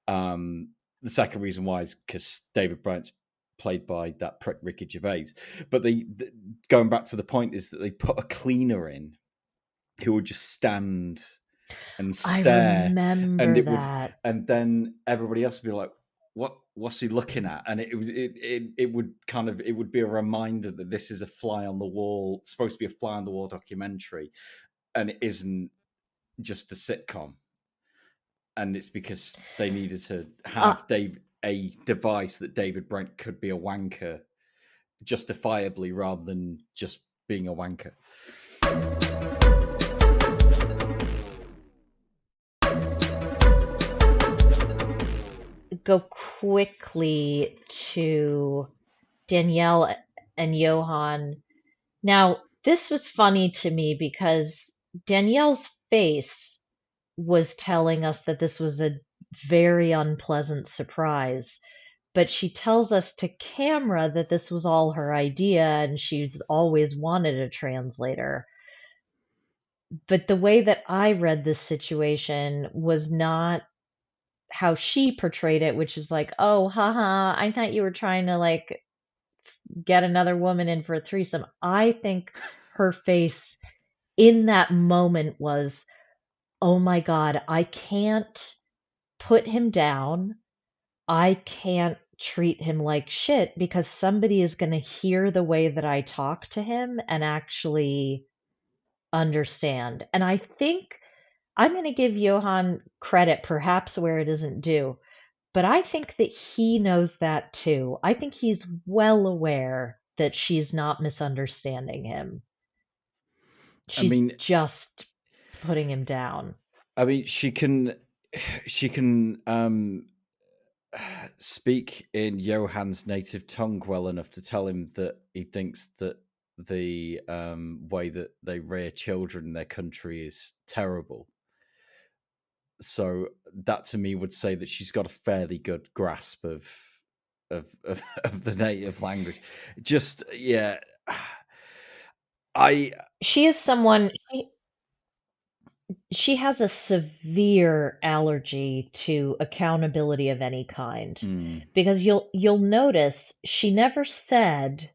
The second reason why is because David Brent's played by that prick Ricky Gervais. But going back to the point is that they put a cleaner in who would just stand and I stare, and remember that. and then everybody else would be like, what's he looking at? And it would be a reminder that this is a fly on the wall, supposed to be a fly on the wall documentary, and it isn't just a sitcom. And it's because they needed to Uh, have a device that David Brent could be a wanker justifiably rather than just being a wanker. go quickly to Danielle and Johan. Now, this was funny to me because Danielle's face was telling us that this was a very unpleasant surprise. But she tells us to camera that this was all her idea and she's always wanted a translator. But the way that I read this situation was not how she portrayed it, which is like, oh, haha, I thought you were trying to like get another woman in for a threesome. I think her face in that moment was, oh my God, I can't put him down. I can't treat him like shit because somebody is going to hear the way that I talk to him and actually understand. And I think I'm going to give Johan credit, perhaps where it isn't due, but I think that he knows that too. I think he's well aware that she's not misunderstanding him. I She's mean, just putting him down. she can speak in Johan's native tongue well enough to tell him that he thinks that the way that they rear children in their country is terrible. So that to me would say that she's got a fairly good grasp of the native language. Just yeah, I She is someone she has a severe allergy to accountability of any kind mm, because you'll notice she never says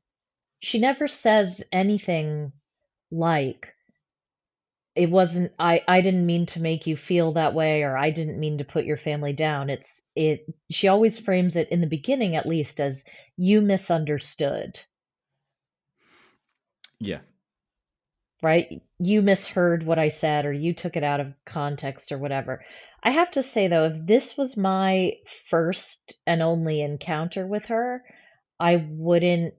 anything like I didn't mean to make you feel that way or I didn't mean to put your family down. It she always frames it in the beginning at least as you misunderstood, yeah. right? You misheard what I said or you took it out of context or whatever. I have to say though, if this was my first and only encounter with her, I wouldn't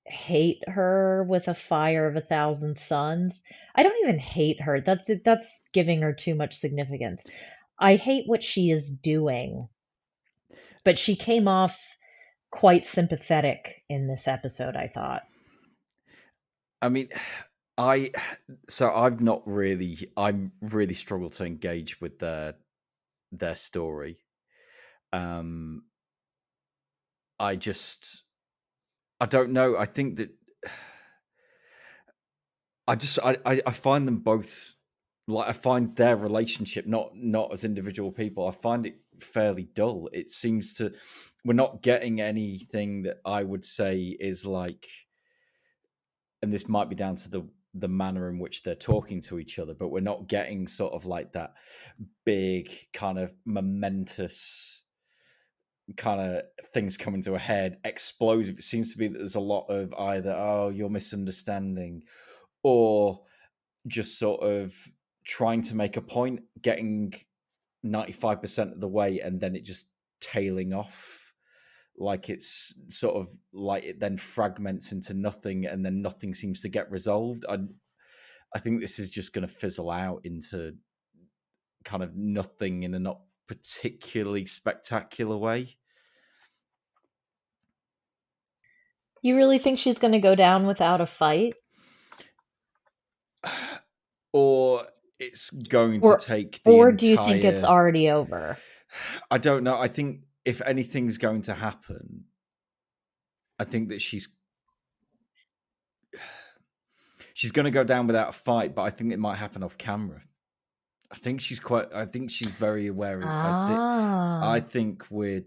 hate her with a fire of 1,000 suns. I don't even hate her. That's giving her too much significance. I hate what she is doing, but she came off quite sympathetic in this episode, I thought. I mean, I so I've not really I'm really struggle to engage with their story. Um I just I don't know. I think that I find them both like I find their relationship not as individual people. I find it fairly dull. It seems to we're not getting anything that I would say is like, and this might be down to the manner in which they're talking to each other, but we're not getting sort of like that big kind of momentous kind of things coming to a head, explosive. It seems to be that there's a lot of either, oh, you're misunderstanding, or just sort of trying to make a point, getting 95% of the way, and then it just tailing off. Like it's sort of like it then fragments into nothing, and then nothing seems to get resolved. I think this is just going to fizzle out into kind of nothing in a not particularly spectacular way. You really think she's going to go down without a fight? Or it's going to Or take the or do you think it's entire. already over? I don't know. I think if anything's going to happen, I think that she's going to go down without a fight, but I think it might happen off camera. I think she's very aware of. I Ah. think we're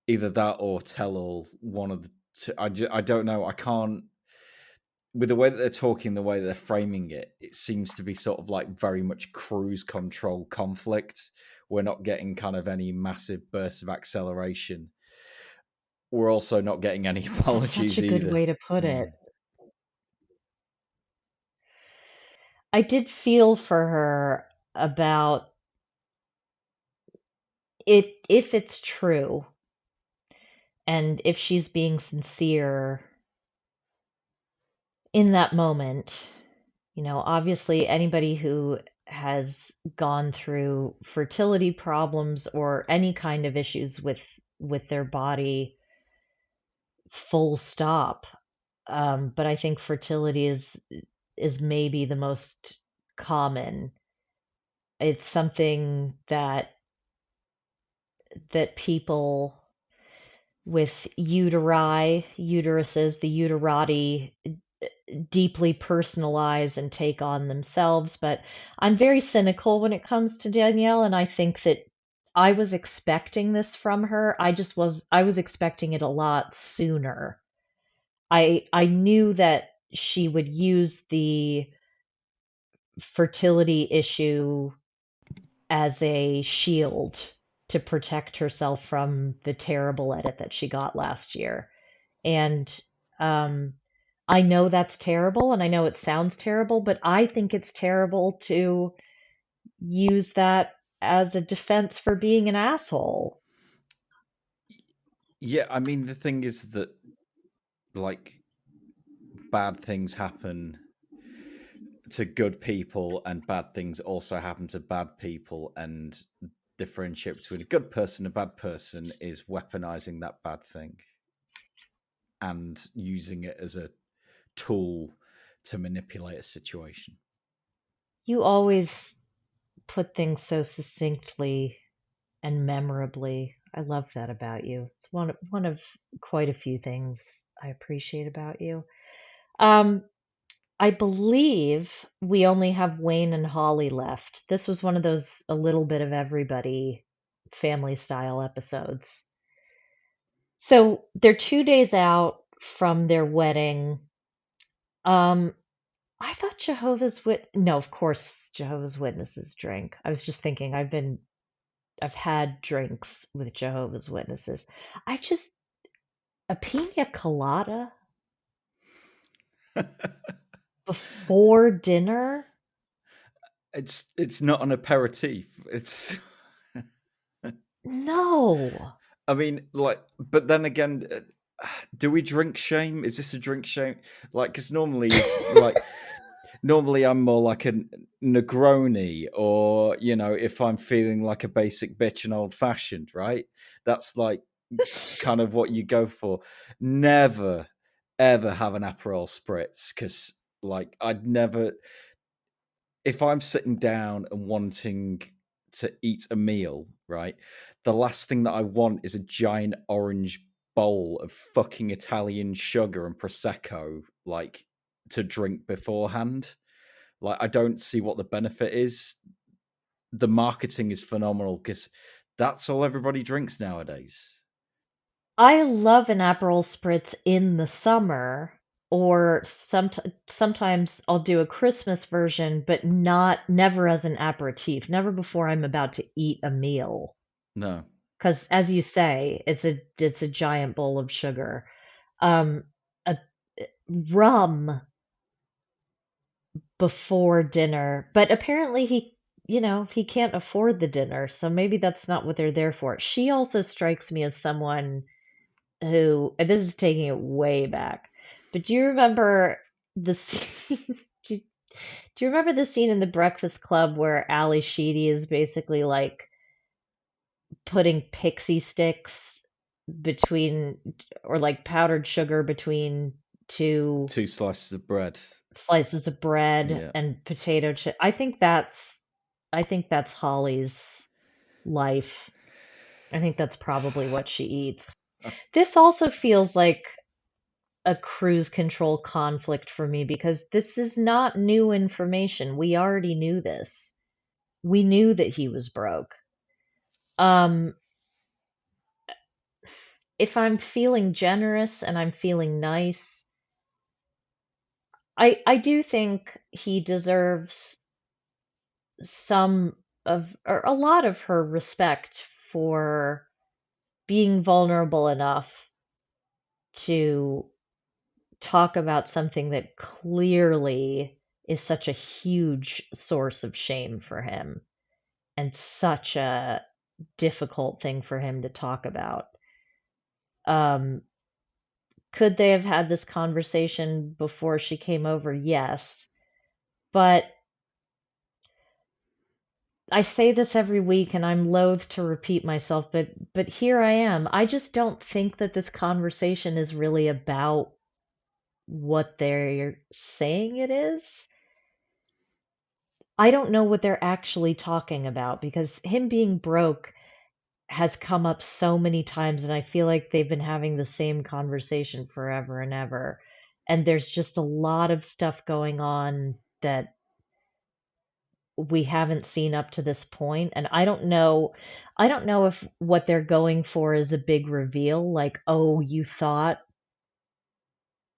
either that or tell all one of the two. I don't know. I can't. With the way that they're talking, the way that they're framing it, it seems to be sort of like very much cruise control conflict. We're not getting kind of any massive bursts of acceleration. We're also not getting any That's such apologies a good either. way to put it. Mm. I did feel for her about it if it's true and if she's being sincere in that moment. Obviously anybody who has gone through fertility problems or any kind of issues with their body, full stop. But I think fertility is maybe the most common. It's something that people with uteruses, the uterati, deeply personalize and take on themselves. But I'm very cynical when it comes to Danielle, and I think that I was expecting this from her. I was expecting it a lot sooner. I knew that she would use the fertility issue as a shield to protect herself from the terrible edit that she got last year. And um, I know that's terrible, and I know it sounds terrible, but I think it's terrible to use that as a defense for being an asshole. Yeah, I mean, the thing is that, like, bad things happen to good people, and bad things also happen to bad people, and differentiate between a good person and a bad person is weaponizing that bad thing and using it as a tool to manipulate a situation. You always put things so succinctly and memorably. I love that about you. It's one of quite a few things I appreciate about you. Um, I believe we only have Wayne and Holly left. This was one of those a little bit of everybody family style episodes. So they're 2 days out from their wedding. Um, I thought no, of course Jehovah's Witnesses drink. I was just thinking I've had drinks with Jehovah's Witnesses. I just a pina colada before dinner? It's not an aperitif. It's No. I mean, like, but then again, do we drink shame? Is this a drink shame? Like, because normally, if like, normally I'm more like a Negroni, or if I'm feeling like a basic bitch and old fashioned, right? That's like kind of what you go for. Never, ever have an Aperol spritz, because like I'd never. If I'm sitting down and wanting to eat a meal, right, the last thing that I want is a giant orange bowl of fucking Italian sugar and prosecco, like, to drink beforehand. Like, I don't see what the benefit is. The marketing is phenomenal because that's all everybody drinks nowadays. I love an Aperol spritz in the summer, or sometimes I'll do a Christmas version, but never as an aperitif, never before I'm about to eat a meal. No. Because as you say, it's a giant bowl of sugar. Um, a rum before dinner, but apparently he can't afford the dinner, so maybe that's not what they're there for. She also strikes me as someone who, and this is taking it way back, but do you remember the scene? Do you, do you remember the scene in The Breakfast Club where Ali Sheedy is basically like putting pixie sticks between, or like powdered sugar between two Two slices of bread. slices of bread Yeah. and potato chip? I think that's Holly's life. I think that's probably what she eats. Uh, This also feels like a cruise control conflict for me because this is not new information. We already knew this. We knew that he was broke. Um, if I'm feeling generous and I'm feeling nice, I do think he deserves some of, or a lot of, her respect for being vulnerable enough to talk about something that clearly is such a huge source of shame for him and such a difficult thing for him to talk about. Um, could they have had this conversation before she came over? Yes. But I say this every week and I'm loath to repeat myself, but here I am. I just don't think that this conversation is really about what they're saying it is. I don't know what they're actually talking about because him being broke has come up so many times, and I feel like they've been having the same conversation forever and ever. And there's just a lot of stuff going on that we haven't seen up to this point, and I don't know if what they're going for is a big reveal, like, oh, you thought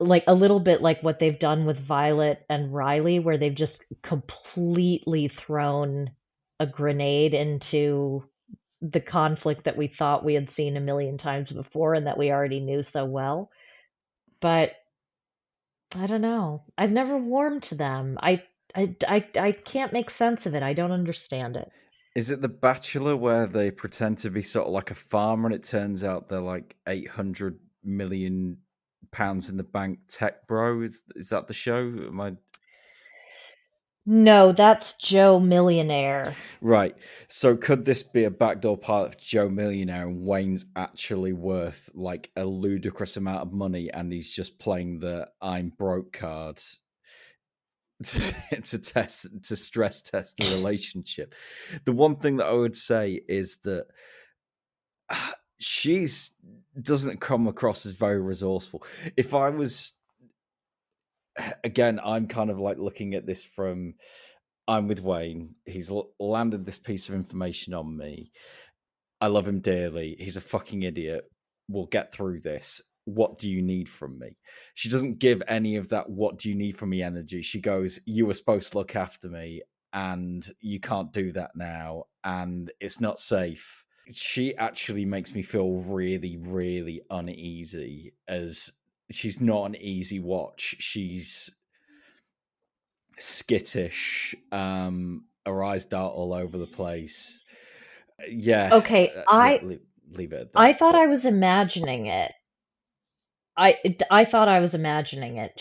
like a little bit like what they've done with Violet and Riley, where they've just completely thrown a grenade into the conflict that we thought we had seen a million times before and that we already knew so well. But I don't know. I've never warmed to them. I can't make sense of it. I don't understand it. Is it The Bachelor where they pretend to be sort of like a farmer and it turns out they're like 800 million pounds in the bank tech bro? Is that the show? Am I No, that's Joe Millionaire. right? So could this be a backdoor pilot for Joe Millionaire and Wayne's actually worth like a ludicrous amount of money and he's just playing the I'm broke cards to stress test the relationship? The one thing that I would say is that she's doesn't come across as very resourceful. If I was again, I'm kind of like looking at this from I'm with Wayne. He's landed this piece of information on me. I love him dearly. He's a fucking idiot. We'll get through this. What do you need from me? She doesn't give any of that what do you need from me energy. She goes, you were supposed to look after me and you can't do that now and it's not safe. She actually makes me feel really, really uneasy as she's not an easy watch. She's skittish, her eyes dart all over the place. Yeah, Okay, yeah, I leave it at I that. thought But I was imagining it. I thought I was imagining it.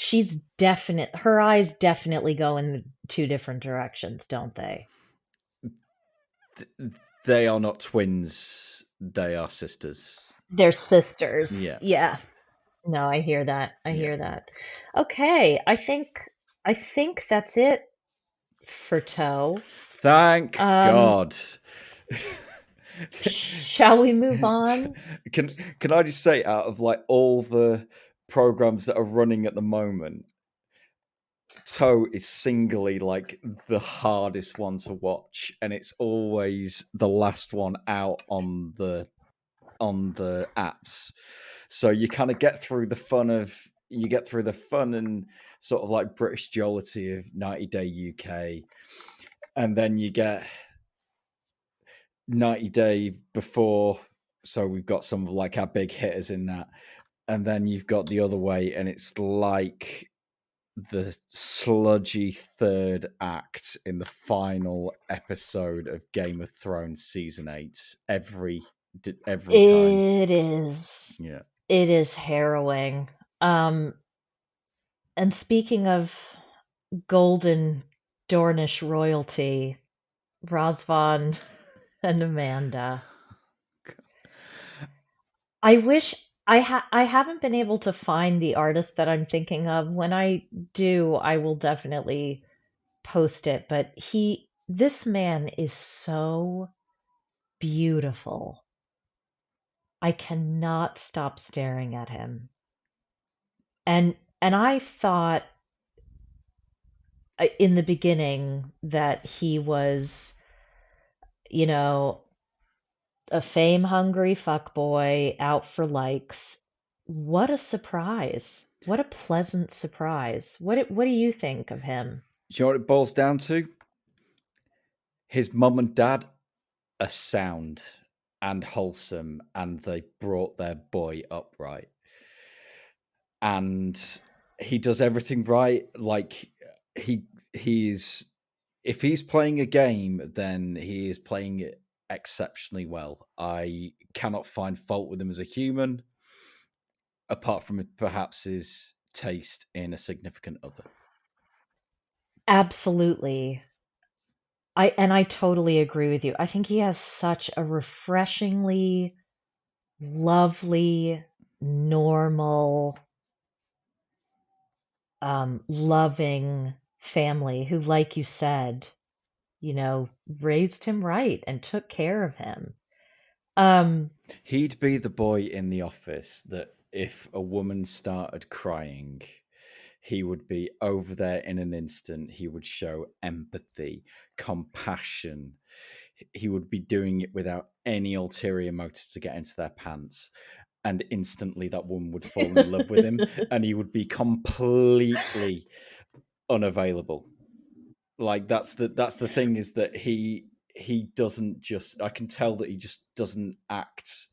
Her eyes definitely go in two different directions, don't they? they are not twins; they are sisters. They're sisters. Yeah, Yeah. No, I hear that. I yeah. hear that. Okay, I think that's it for toe. Thank Um, God. shall we move on? Can I just say, out of like all the programs that are running at the moment, Toe is singly like the hardest one to watch, and it's always the last one out on the apps. So you kind of get through the fun of you get through the fun and sort of like British jollity of 90 Day UK, and then you get 90 Day before. So we've got some of like our big hitters in that, and then you've got the other way, and it's like the sludgy third act in the final episode of Game of Thrones season 8 every time. It is. Yeah. It is harrowing. Um, and speaking of golden Dornish royalty, Rosvan and Amanda. I wish I haven't been able to find the artist that I'm thinking of. When I do, I will definitely post it, but this man is so beautiful. I cannot stop staring at him. And I thought in the beginning that he was, you know, a fame hungry fuckboy out for likes. What a surprise. What a pleasant surprise. What do you think of him? Do you know what it boils down to? His mum and dad are sound and wholesome, and they brought their boy up right. And he does everything right. Like he he's if he's playing a game, then he is playing it exceptionally well. I cannot find fault with him as a human, apart from perhaps his taste in a significant other. Absolutely. I totally agree with you. I think he has such a refreshingly lovely, normal, loving family who, like you said, you know, raised him right and took care of him. Um, He'd be the boy in the office that if a woman started crying, he would be over there in an instant. He would show empathy, compassion. He would be doing it without any ulterior motive to get into their pants. and instantly that woman would fall in love with him, and he would be completely unavailable. Like that's the thing, is that he doesn't just, I can tell that he just doesn't act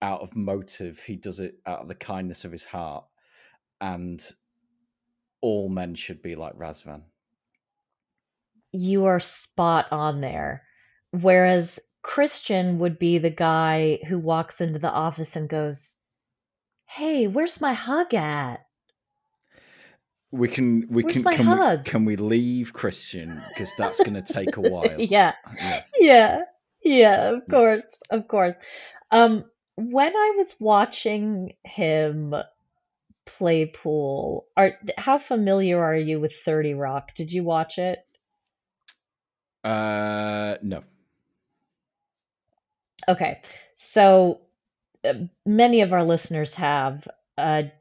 out of motive. He does it out of the kindness of his heart, and all men should be like Razvan. You are spot on there. Whereas Christian would be the guy who walks into the office and goes, "Hey, where's my hug at? We Where's my hug?" can we leave Christian, because that's going to take a while. Yeah. Yes. Yeah. Yeah, of Yeah. course. Of course. When I was watching him play pool, how familiar are you with 30 Rock? Did you watch it? No. Okay. So many of our listeners have.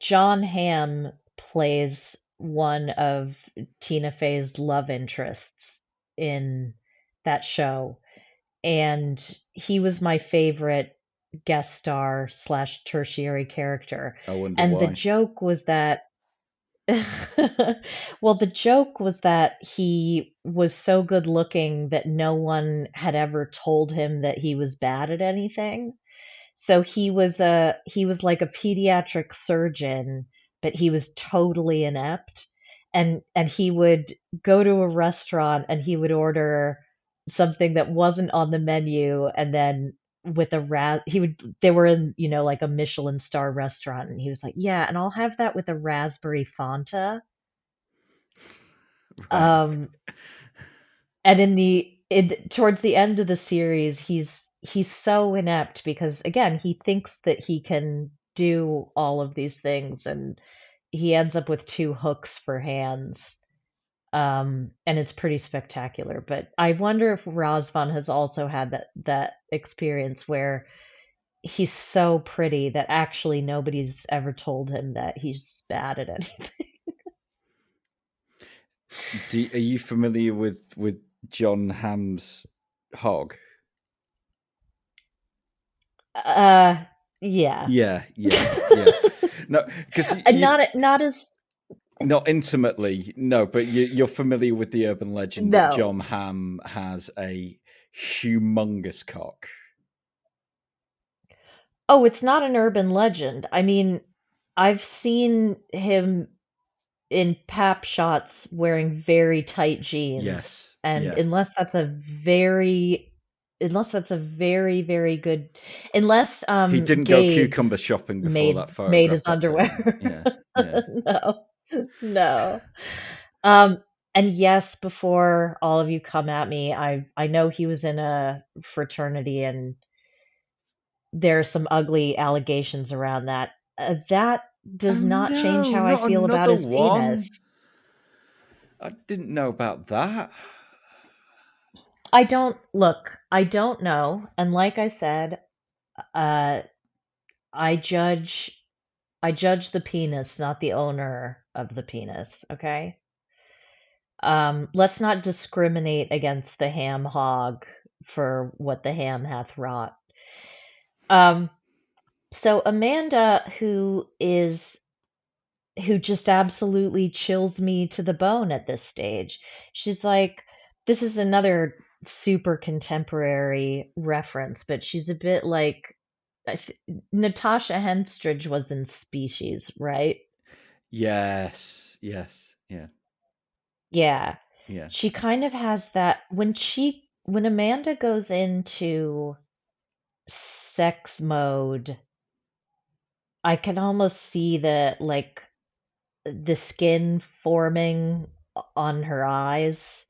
John Hamm plays one of Tina Fey's love interests in that show, and he was my favorite guest star slash tertiary character. I wonder And the why. joke was that, well, the joke was that he was so good looking that no one had ever told him that he was bad at anything. So he was like a pediatric surgeon, but he was totally inept. And he would go to a restaurant and he would order something that wasn't on the menu, and then with a he would, they were in, like a Michelin star restaurant, and he was like, "Yeah, and I'll have that with a raspberry Fanta." Right. Um and towards the end of the series, he's so inept because again, he thinks that he can do all of these things, and he ends up with two hooks for hands. And it's pretty spectacular. But I wonder if Razvan has also had that experience where he's so pretty that actually nobody's ever told him that he's bad at anything. Are you familiar with John Hamm's hog? Uh, yeah. Yeah, yeah, yeah. No, because Not as not intimately, no, but you're familiar with the urban legend that no. John Hamm has a humongous cock. Oh, it's not an urban legend. I mean, I've seen him in pap shots wearing very tight jeans, Yes, and yeah. unless that's a very, very good, unless He didn't go Gabe cucumber shopping before that made photograph his got taken. underwear. Yeah, yeah. No. No. Um and yes, before all of you come at me, I know he was in a fraternity, and there are some ugly allegations around that. That Oh does not change no, how I not feel about another his penis. one. I didn't know about that. I don't know. And like I said, uh, I judge, I judge the penis, not the owner of the penis. Okay. Let's not discriminate against the ham hog for what the ham hath wrought. Um, so Amanda, who just absolutely chills me to the bone at this stage. She's like, this is another super contemporary reference, but she's a bit like I th- Natasha Henstridge was in Species, right? Yes, yes, yeah, Yeah. yeah. She kind of has that when Amanda goes into sex mode, I can almost see the skin forming on her eyes,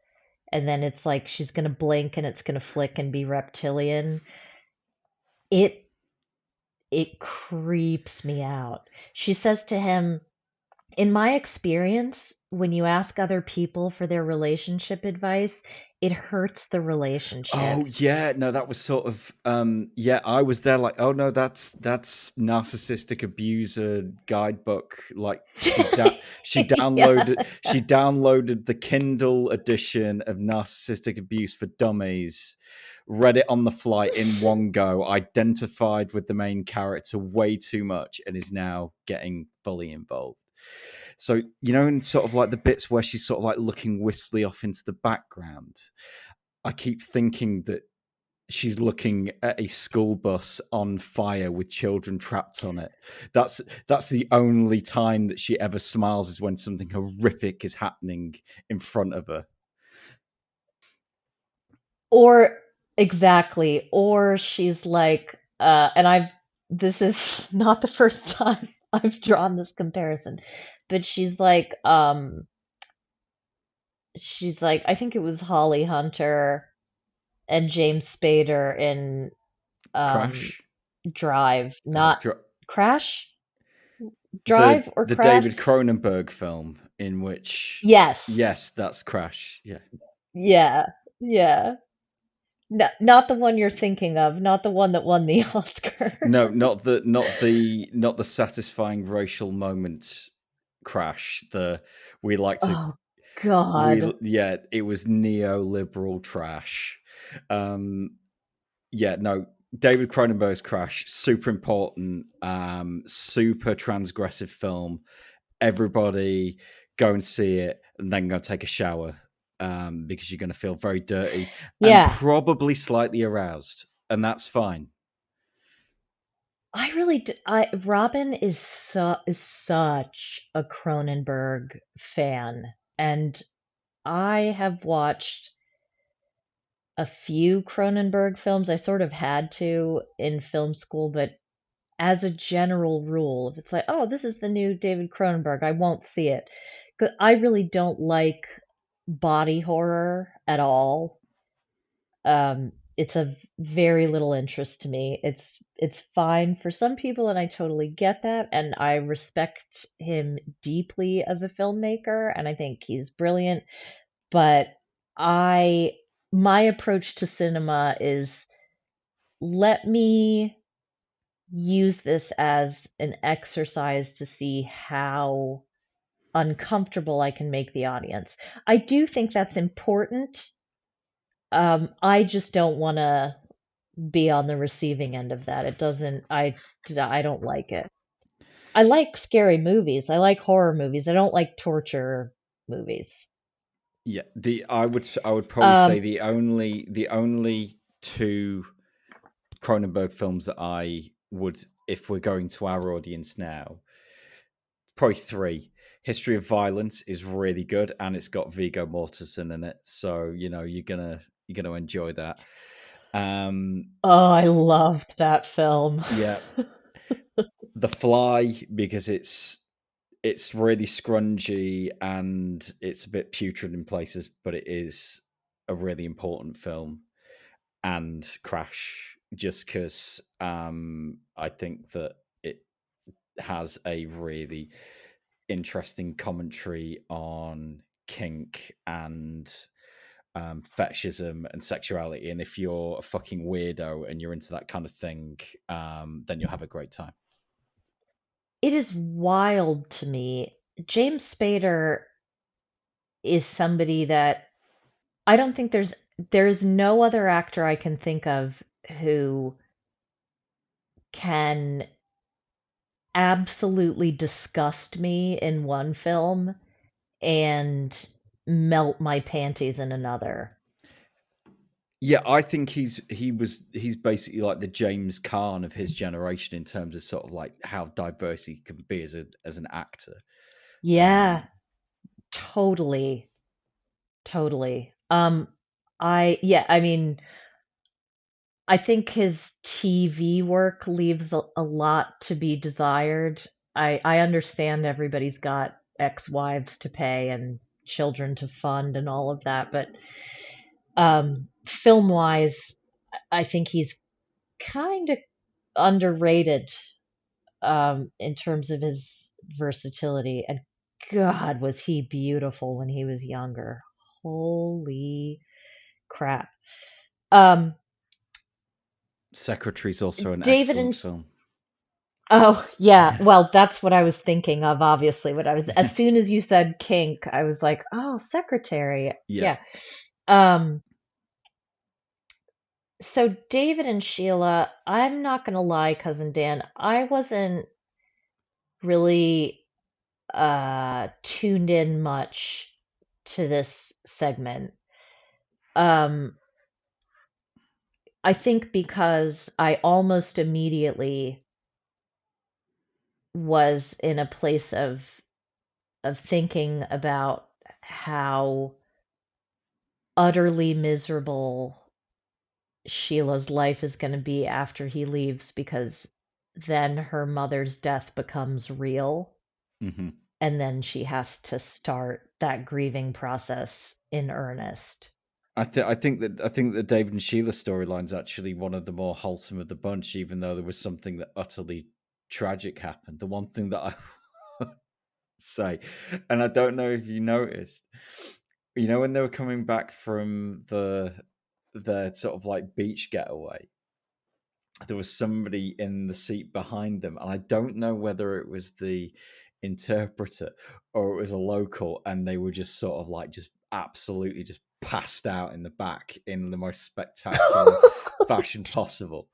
and then it's like she's gonna blink and it's gonna flick and be reptilian. It it creeps me out. She says to him, "In my experience, when you ask other people for their relationship advice, it hurts the Oh relationship." yeah, no, that was sort of yeah, I was there like, oh no, that's narcissistic abuser guidebook. Like Yeah. she downloaded the Kindle edition of Narcissistic Abuse for Dummies, read it on the fly in one go, identified with the main character way too much, and is now getting fully involved. So, in sort of like the bits where she's sort of like looking wistfully off into the background, I keep thinking that she's looking at a school bus on fire with children trapped on it. That's the only time that she ever smiles, is when something horrific is happening in front of her. Or exactly, or she's like, and this is not the first time I've drawn this comparison, but she's like, I think it was Holly Hunter and James Spader in um Crash. Drive, Oh, not Crash, the Drive or the Crash? David Cronenberg film in which, Yes. yes, that's Crash. Yeah. Yeah. Yeah. No, not the one you're thinking of, not the one that won the Oscar. No, not the satisfying racial moment Crash. We like to Oh God. it was neoliberal trash. Um, yeah, no, David Cronenberg's Crash, super important, super transgressive film. Everybody go and see it, and then go take a shower, because you're going to feel very dirty and Yeah. probably slightly aroused, and that's fine. I really d I Robin is such a Cronenberg fan, and I have watched a few Cronenberg films. I sort of had to in film school, but as a general rule, if it's like, oh, this is the new David Cronenberg, I won't see it. 'Cause I really don't like body horror at all. It's of very little interest to me. It's fine for some people, and I totally get that, and I respect him deeply as a filmmaker, and I think he's brilliant. But I my approach to cinema is, let me use this as an exercise to see how uncomfortable I can make the audience. I do think that's important. I just don't want to be on the receiving end of that. It doesn't, I don't like it. I like scary movies. I like horror movies. I don't like torture movies. Yeah, I would probably say Um, the only two Cronenberg films that I would, if we're going to our audience now, probably three. History of Violence is really good, and it's got Viggo Mortensen in it, so you're gonna enjoy that. oh, I loved that film. Yeah, The Fly, because it's really scrungy and it's a bit putrid in places, but it is a really important film. And Crash, just because I think that it has a really interesting commentary on kink and fetishism and sexuality. And if you're a fucking weirdo and you're into that kind of thing, then you'll have a great time. It is wild to me. James Spader is somebody that I don't think there's no other actor I can think of who can absolutely disgust me in one film and melt my panties in another. Yeah, I think he's basically like the James Caan of his generation in terms of sort of like how diverse he can be as an actor. Yeah, Um, totally, totally. I mean, I think his TV work leaves a lot to be desired. I understand everybody's got ex-wives to pay and children to fund and all of that, but film-wise, I think he's kind of underrated in terms of his versatility. And God, was he beautiful when he was younger. Holy crap. Um, Secretary's also an David excellent and film. Oh, yeah. Well, that's what I was thinking of, obviously. As soon as you said kink, I was like, oh, secretary. Yeah, Yeah. Um, So David and Sheila, I'm not gonna lie, cousin Dan, I wasn't really tuned in much to this segment. Um, I think because I almost immediately was in a place of thinking about how utterly miserable Sheila's life is going to be after he leaves, because then her mother's death becomes real, Hmm. and then she has to start that grieving process in earnest. I think the David and Sheila storyline's actually one of the more wholesome of the bunch, even though there was something that utterly tragic happened. The one thing that I say, and I don't know if you noticed, when they were coming back from their sort of like beach getaway, there was somebody in the seat behind them, and I don't know whether it was the interpreter or it was a local, and they were just sort of like just absolutely just passed out in the back in the most spectacular fashion possible.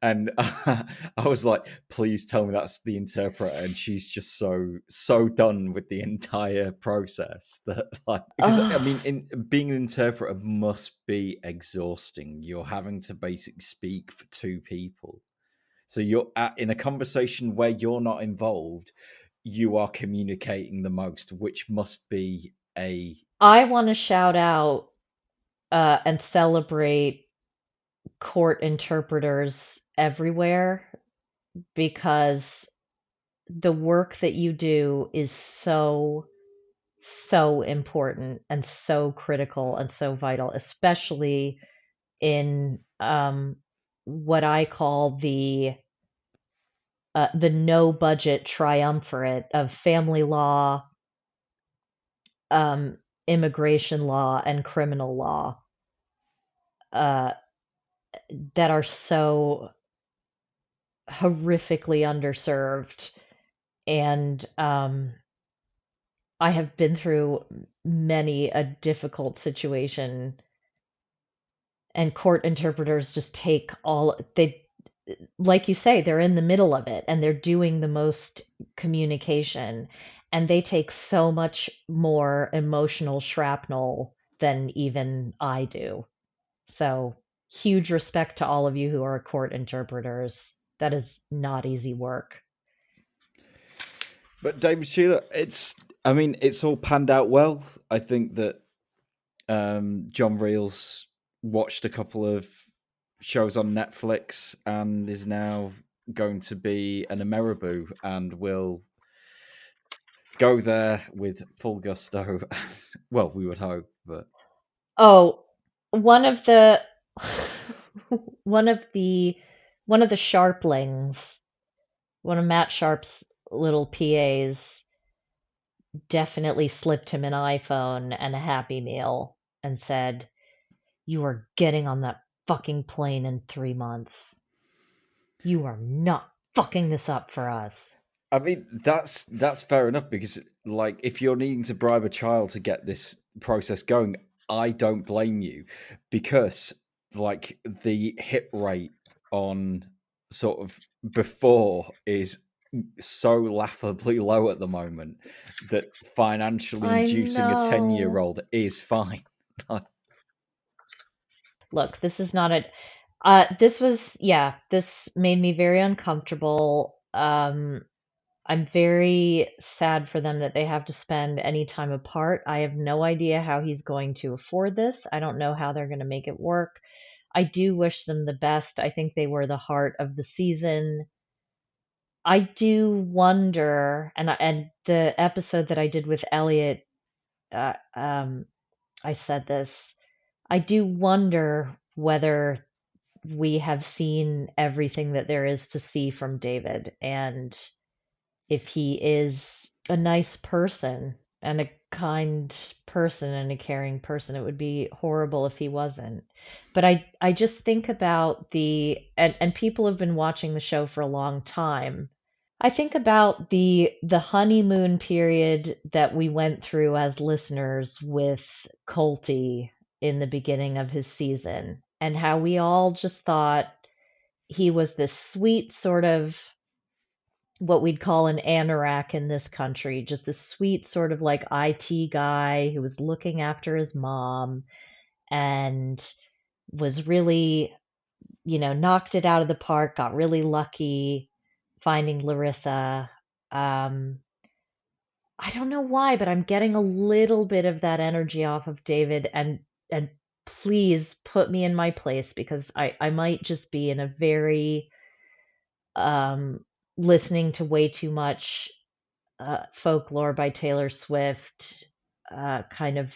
And I was like, please tell me that's the interpreter. And she's just so done with the entire process that, like, because I Ugh. mean, in being an interpreter must be exhausting. You're having to basically speak for two people, so in a conversation where you're not involved, you are communicating the most, which must be a I want to shout out and celebrate court interpreters everywhere, because the work that you do is so important and so critical and so vital, especially in what I call the no budget triumvirate of family law, um, immigration law, and criminal law, uh, that are so horrifically underserved. And I have been through many a difficult situation, and court interpreters just take all they, like you say, they're in the middle of it and they're doing the most communication, and they take so much more emotional shrapnel than even I do. So, huge respect to all of you who are court interpreters. That is not easy work. But David Sheila, I mean, it's all panned out well. I think that John Reels watched a couple of shows on Netflix and is now going to be an Ameribu and will go there with full gusto. Well, we would hope, but Oh, one of the one of the one of the Sharplings, one of Matt Sharp's little PAs, definitely slipped him an iPhone and a Happy Meal and said, "You are getting on that fucking plane in 3 months. You are not fucking this up for us." I mean, that's fair enough because, like, if you're needing to bribe a child to get this process going, I don't blame you, because like the hit rate on sort of before is so laughably low at the moment that financially I inducing a 10-year know. old is fine. Look, this is not a yeah, this made me very uncomfortable. I'm very sad for them that they have to spend any time apart. I have no idea how he's going to afford this. I don't know how they're going to make it work. I do wish them the best. I think they were the heart of the season. I do wonder, and the episode that I did with Elliot, uh, um, I said this. I do wonder whether we have seen everything that there is to see from David, and if he is a nice person and a kind person and a caring person. It would be horrible if he wasn't. But I just think about and people have been watching the show for a long time. I think about the honeymoon period that we went through as listeners with Colty in the beginning of his season. and how we all just thought he was this sweet sort of what we'd call an anorak in this country, just this sweet sort of like IT guy who was looking after his mom and was really, knocked it out of the park, got really lucky finding Larissa. Um, I don't know why, but I'm getting a little bit of that energy off of David, and please put me in my place because I might just be in a very um listening to way too much folklore by Taylor Swift kind of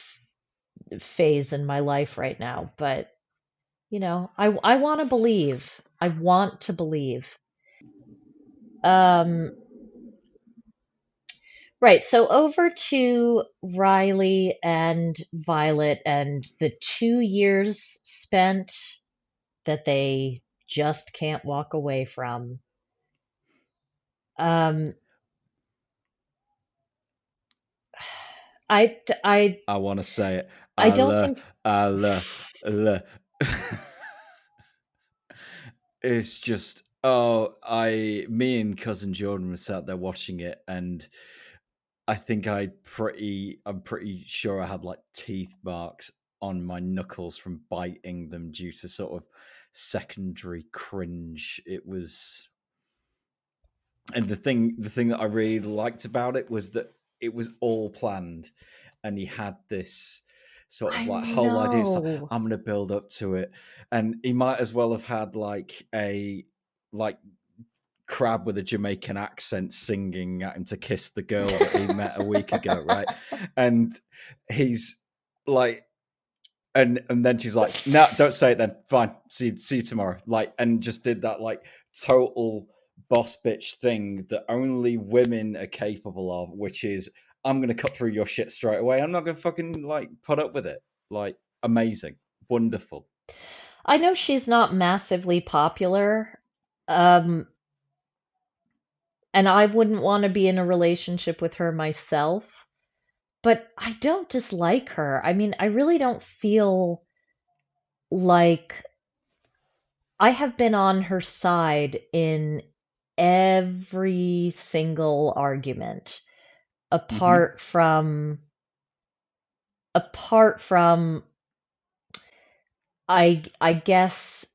phase in my life right now. But I want to believe. I want to believe. Um, right. So over to Riley and Violet and the 2 years spent that they just can't walk away from. Um, I, I, I want to say it. I don't think. Allah, Allah. It's just me and cousin Jordan were sat there watching it, and I think I'm pretty sure I had like teeth marks on my knuckles from biting them due to sort of secondary cringe. It was, and the thing that I really liked about it was that it was all planned, and he had this sort of I like whole idea. It's like, know. I'm going to build up to it, and he might as well have had like a like crab with a Jamaican accent singing at him to kiss the girl that he met a week ago, right? And he's like, and then she's like, "No, don't say it then. Fine, see you tomorrow." Like, and just did that like total boss bitch thing that only women are capable of, which is, I'm gonna cut through your shit straight away. I'm not gonna fucking like put up with it. Like, amazing, wonderful. I know she's not massively popular, um, and I wouldn't want to be in a relationship with her myself, but I don't dislike her. I mean, I really don't feel like I have been on her side in every single argument, Hmm. apart from apart from I guess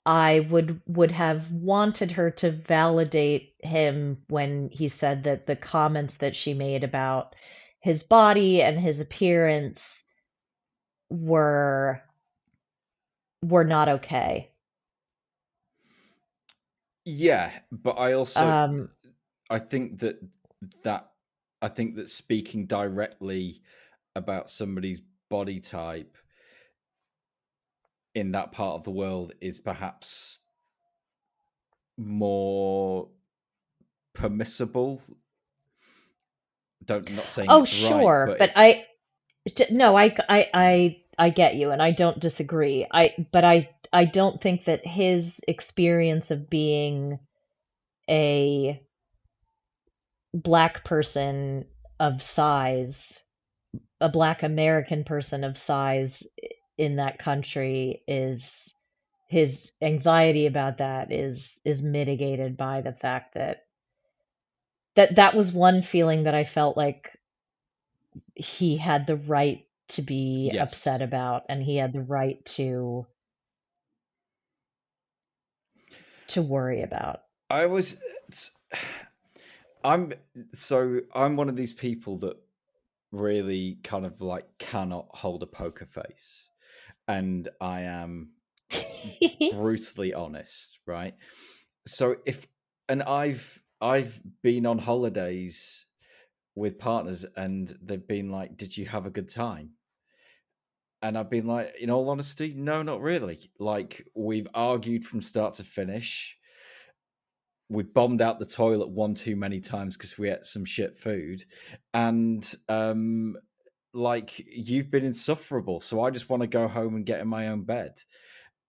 I would have wanted her to validate him when he said that the comments that she made about his body and his appearance were were not okay. Yeah, but Um, I think that I think that speaking directly about somebody's body type in that part of the world is perhaps more permissible. Don't Not saying oh, it's right, sure, but but it's no, I get you, and I don't disagree. I don't think that his experience of being a black person of size, a black American person of size in that country is his anxiety about that is mitigated by the fact that was one feeling that I felt like he had the right to be upset yes. about, and he had the right to worry about. I was I'm I'm one of these people that really kind of like cannot hold a poker face, and I am brutally honest, right? So if and I've been on holidays with partners, and they've been like, "Did you have a good time?" And I've been like, in all honesty, no, not really. Like, we've argued from start to finish. We bombed out the toilet one too many times because we ate some shit food, and like, you've been insufferable. So I just want to go home and get in my own bed.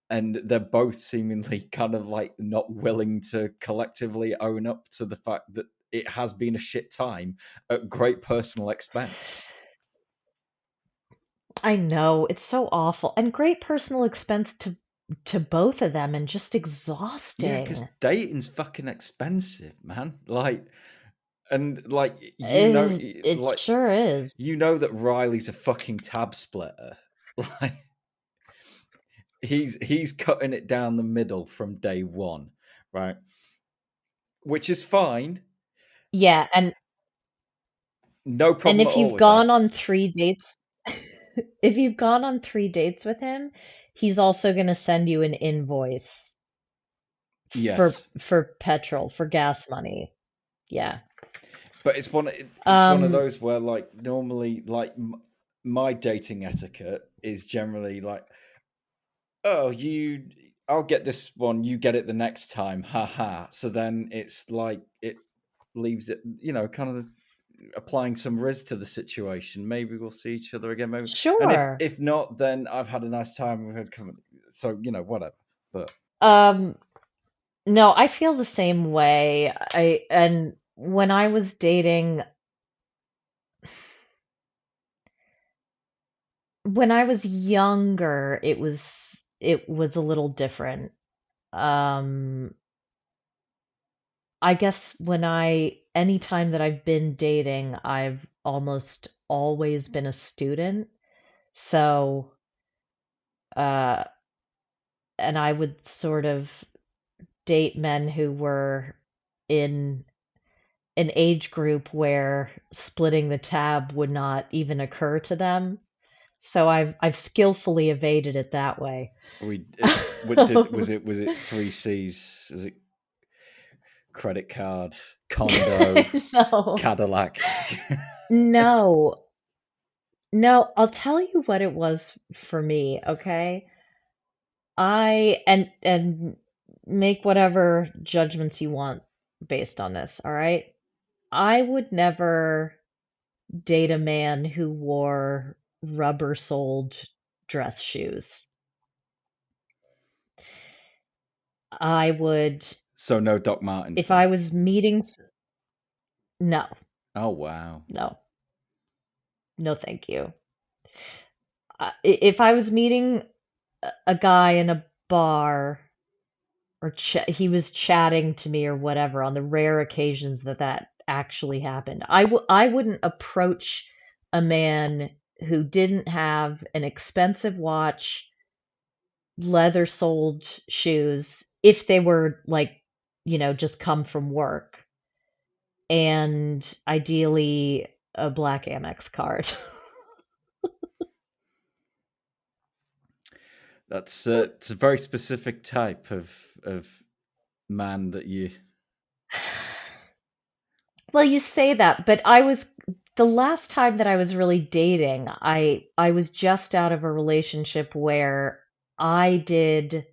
And they're both seemingly kind of like not willing to collectively own up to the fact that it has been a shit time at great personal expense. I know, it's so awful and great personal expense to both of them and just Yeah, because exhausting. dating's fucking expensive, man. Like, and like It like sure is. you know that Riley's a fucking tab splitter. Like, he's cutting it down the middle from day one, right? Which is fine. Yeah, No and problem at if all you've with that. gone on 3 dates if you've gone on 3 dates with him, he's also going to send you an invoice Yes, for petrol, for gas money. Yeah. but it's one of Um those where like normally like my dating etiquette is generally like, oh, I'll get this one, you get it the next time, haha. So then it's like it leaves it, kind of applying some riz to the situation. Maybe we'll see each other again. Maybe, and if sure. if not, then I've had a nice time. We've had so whatever. But Um no, I feel the same way. I and when I was dating when I was younger, it was a little different. Um I guess anytime that I've been dating, I've almost always been a student. So, uh, and I would sort of date men who were in an age group where splitting the tab would not even occur to them. So I've skillfully evaded it that way. we what did was it three C's? Was it credit card, condo, No. Cadillac? No. No, I'll tell you what it was for me, okay? And make whatever judgments you want based on this, all right? I would never date a man who wore rubber-soled dress shoes. I would, So no Doc Martens if then. I was meeting, no, Oh wow. no, no, thank you. If I was meeting a guy in a bar or he was chatting to me or whatever on the rare occasions that that actually happened. I wouldn't approach a man who didn't have an expensive watch, leather soled shoes if they were like, just come from work, and ideally a black Amex card. That's it's a very specific type of man that you. Well, you say that, but the last time that I was really dating, I was just out of a relationship where I did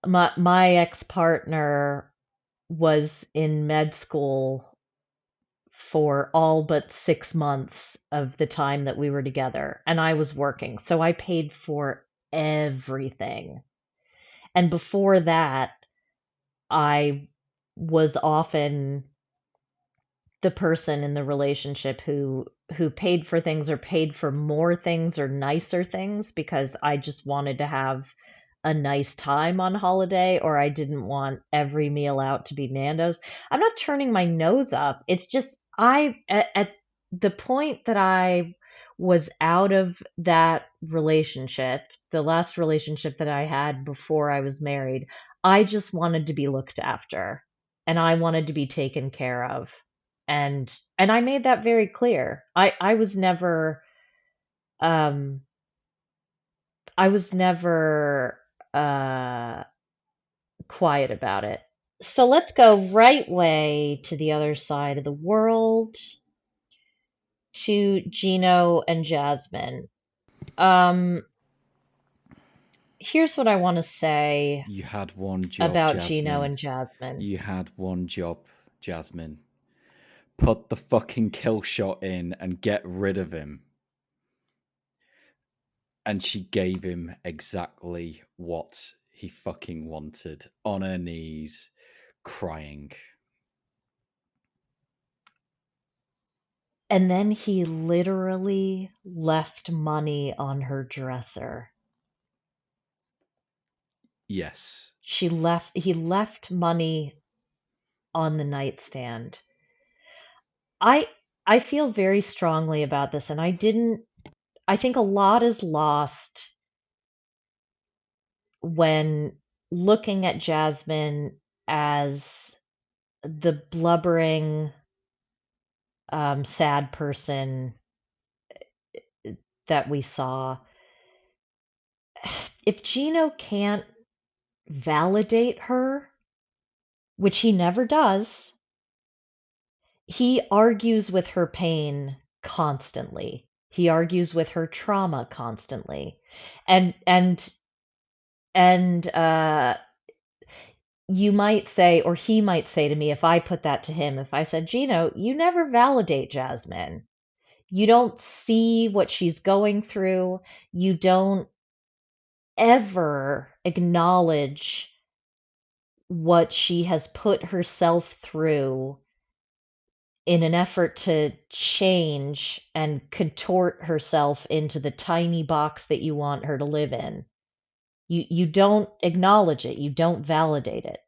my ex-partner was in med school for all but 6 months of the time that we were together, and I was working, so I paid for everything. And before that, I was often the person in the relationship who paid for things or paid for more things or nicer things because I just wanted to have a nice time on holiday, or I didn't want every meal out to be Nando's. I'm not turning my nose up. It's just at the point that I was out of that relationship, the last relationship that I had before I was married, I just wanted to be looked after and I wanted to be taken care of. And I made that very clear. Um I was never uh quiet about it. So let's go right way to the other side of the world to Gino and Jasmine. Um Here's what I want to say You had one job, about Gino Jasmine. and Jasmine. You had one job, Jasmine. Put the fucking kill shot in and get rid of him. And she gave him exactly what he fucking wanted, on her knees, crying. And then he literally left money on her dresser. Yes. He left money on the nightstand. I I feel very strongly about this, and I think a lot is lost when looking at Jasmine as the blubbering, sad person that we saw. If Gino can't validate her, which he never does, he argues with her pain constantly. He argues with her trauma constantly. And and and you might say, or he might say to me, if I put that to him, if I said, Gino, you never validate Jasmine. You don't see what she's going through. You don't ever acknowledge what she has put herself through in an effort to change and contort herself into the tiny box that you want her to live in. You don't acknowledge it. You don't validate it.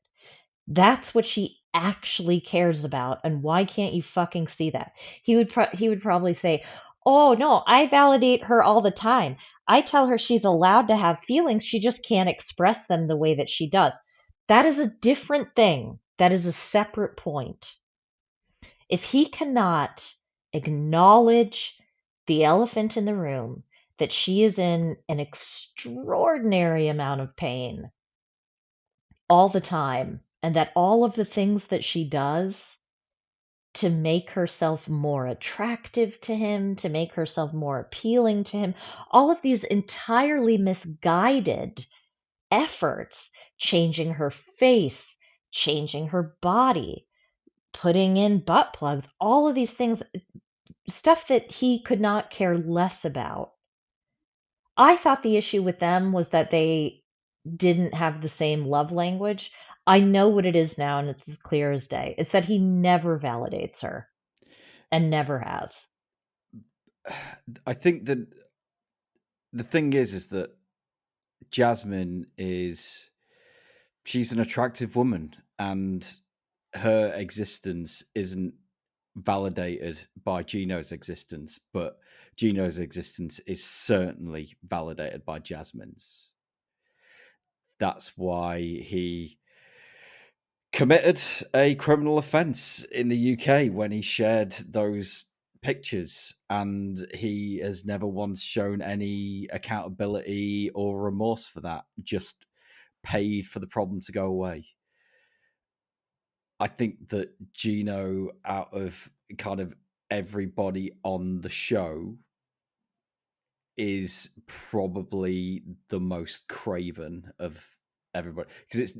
That's what she actually cares about, and why can't you fucking see that? He would probably say, "Oh no, I validate her all the time. I tell her she's allowed to have feelings, she just can't express them the way that she does." That is a different thing. That is a separate point. If he cannot acknowledge the elephant in the room, that she is in an extraordinary amount of pain all the time, and that all of the things that she does to make herself more attractive to him, to make herself more appealing to him, all of these entirely misguided efforts, changing her face, changing her body, putting in butt plugs, all of these things, stuff that he could not care less about. I thought the issue with them was that they didn't have the same love language. I know what it is now, and it's as clear as day. It's that he never validates her and never has. I think that the thing is that Jasmine she's an attractive woman, and her existence isn't validated by Gino's existence, but Gino's existence is certainly validated by Jasmine's. That's why he committed a criminal offence in the UK when he shared those pictures, and he has never once shown any accountability or remorse for that, just paid for the problem to go away. I think that Gino, out of kind of everybody on the show, is probably the most craven of everybody, because it's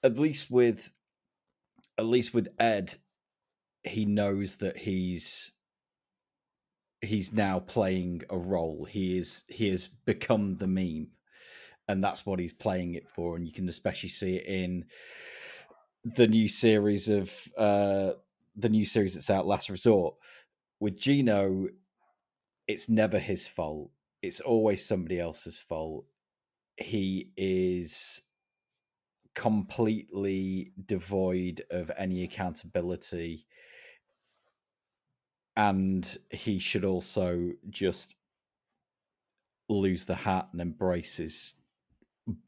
at least with Ed, he knows that he's now playing a role. He has become the meme, and that's what he's playing it for. And you can especially see it in the new series that's out, Last Resort. With Gino, it's never his fault. It's always somebody else's fault. He is completely devoid of any accountability, and he should also just lose the hat and embrace his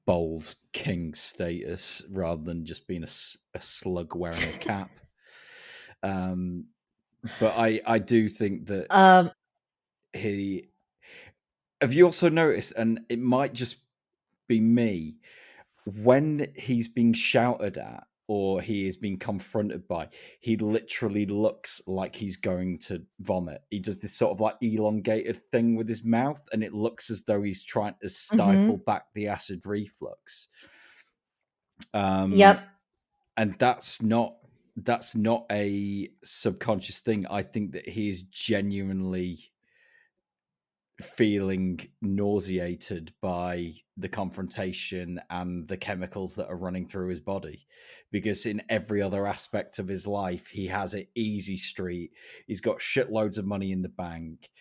bold king status rather than just being a slug wearing a cap. But I do think that Um, he. Have you also noticed, and it might just be me, when he's being shouted at or he is being confronted by, he literally looks like he's going to vomit. He does this sort of like elongated thing with his mouth, and it looks as though he's trying to stifle mhm. back the acid reflux. Yep. And that's not a subconscious thing. I think that he is genuinely feeling nauseated by the confrontation and the chemicals that are running through his body, because in every other aspect of his life he has an easy street. He's got shitloads of money in the bank.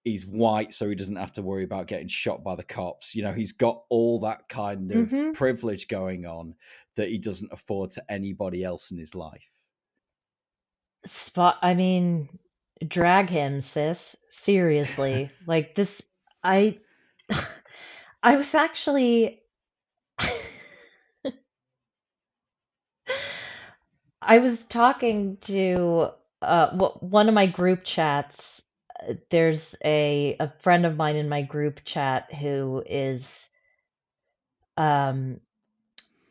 he's white, so he doesn't have to worry about getting shot by the cops. You know, he's got all that kind of Mm-hmm. privilege going on that he doesn't afford to anybody else in his life. I mean, drag him, sis. Seriously. Like this, I, I was actually, I was talking to one of my group chats. There's a friend of mine in my group chat who is um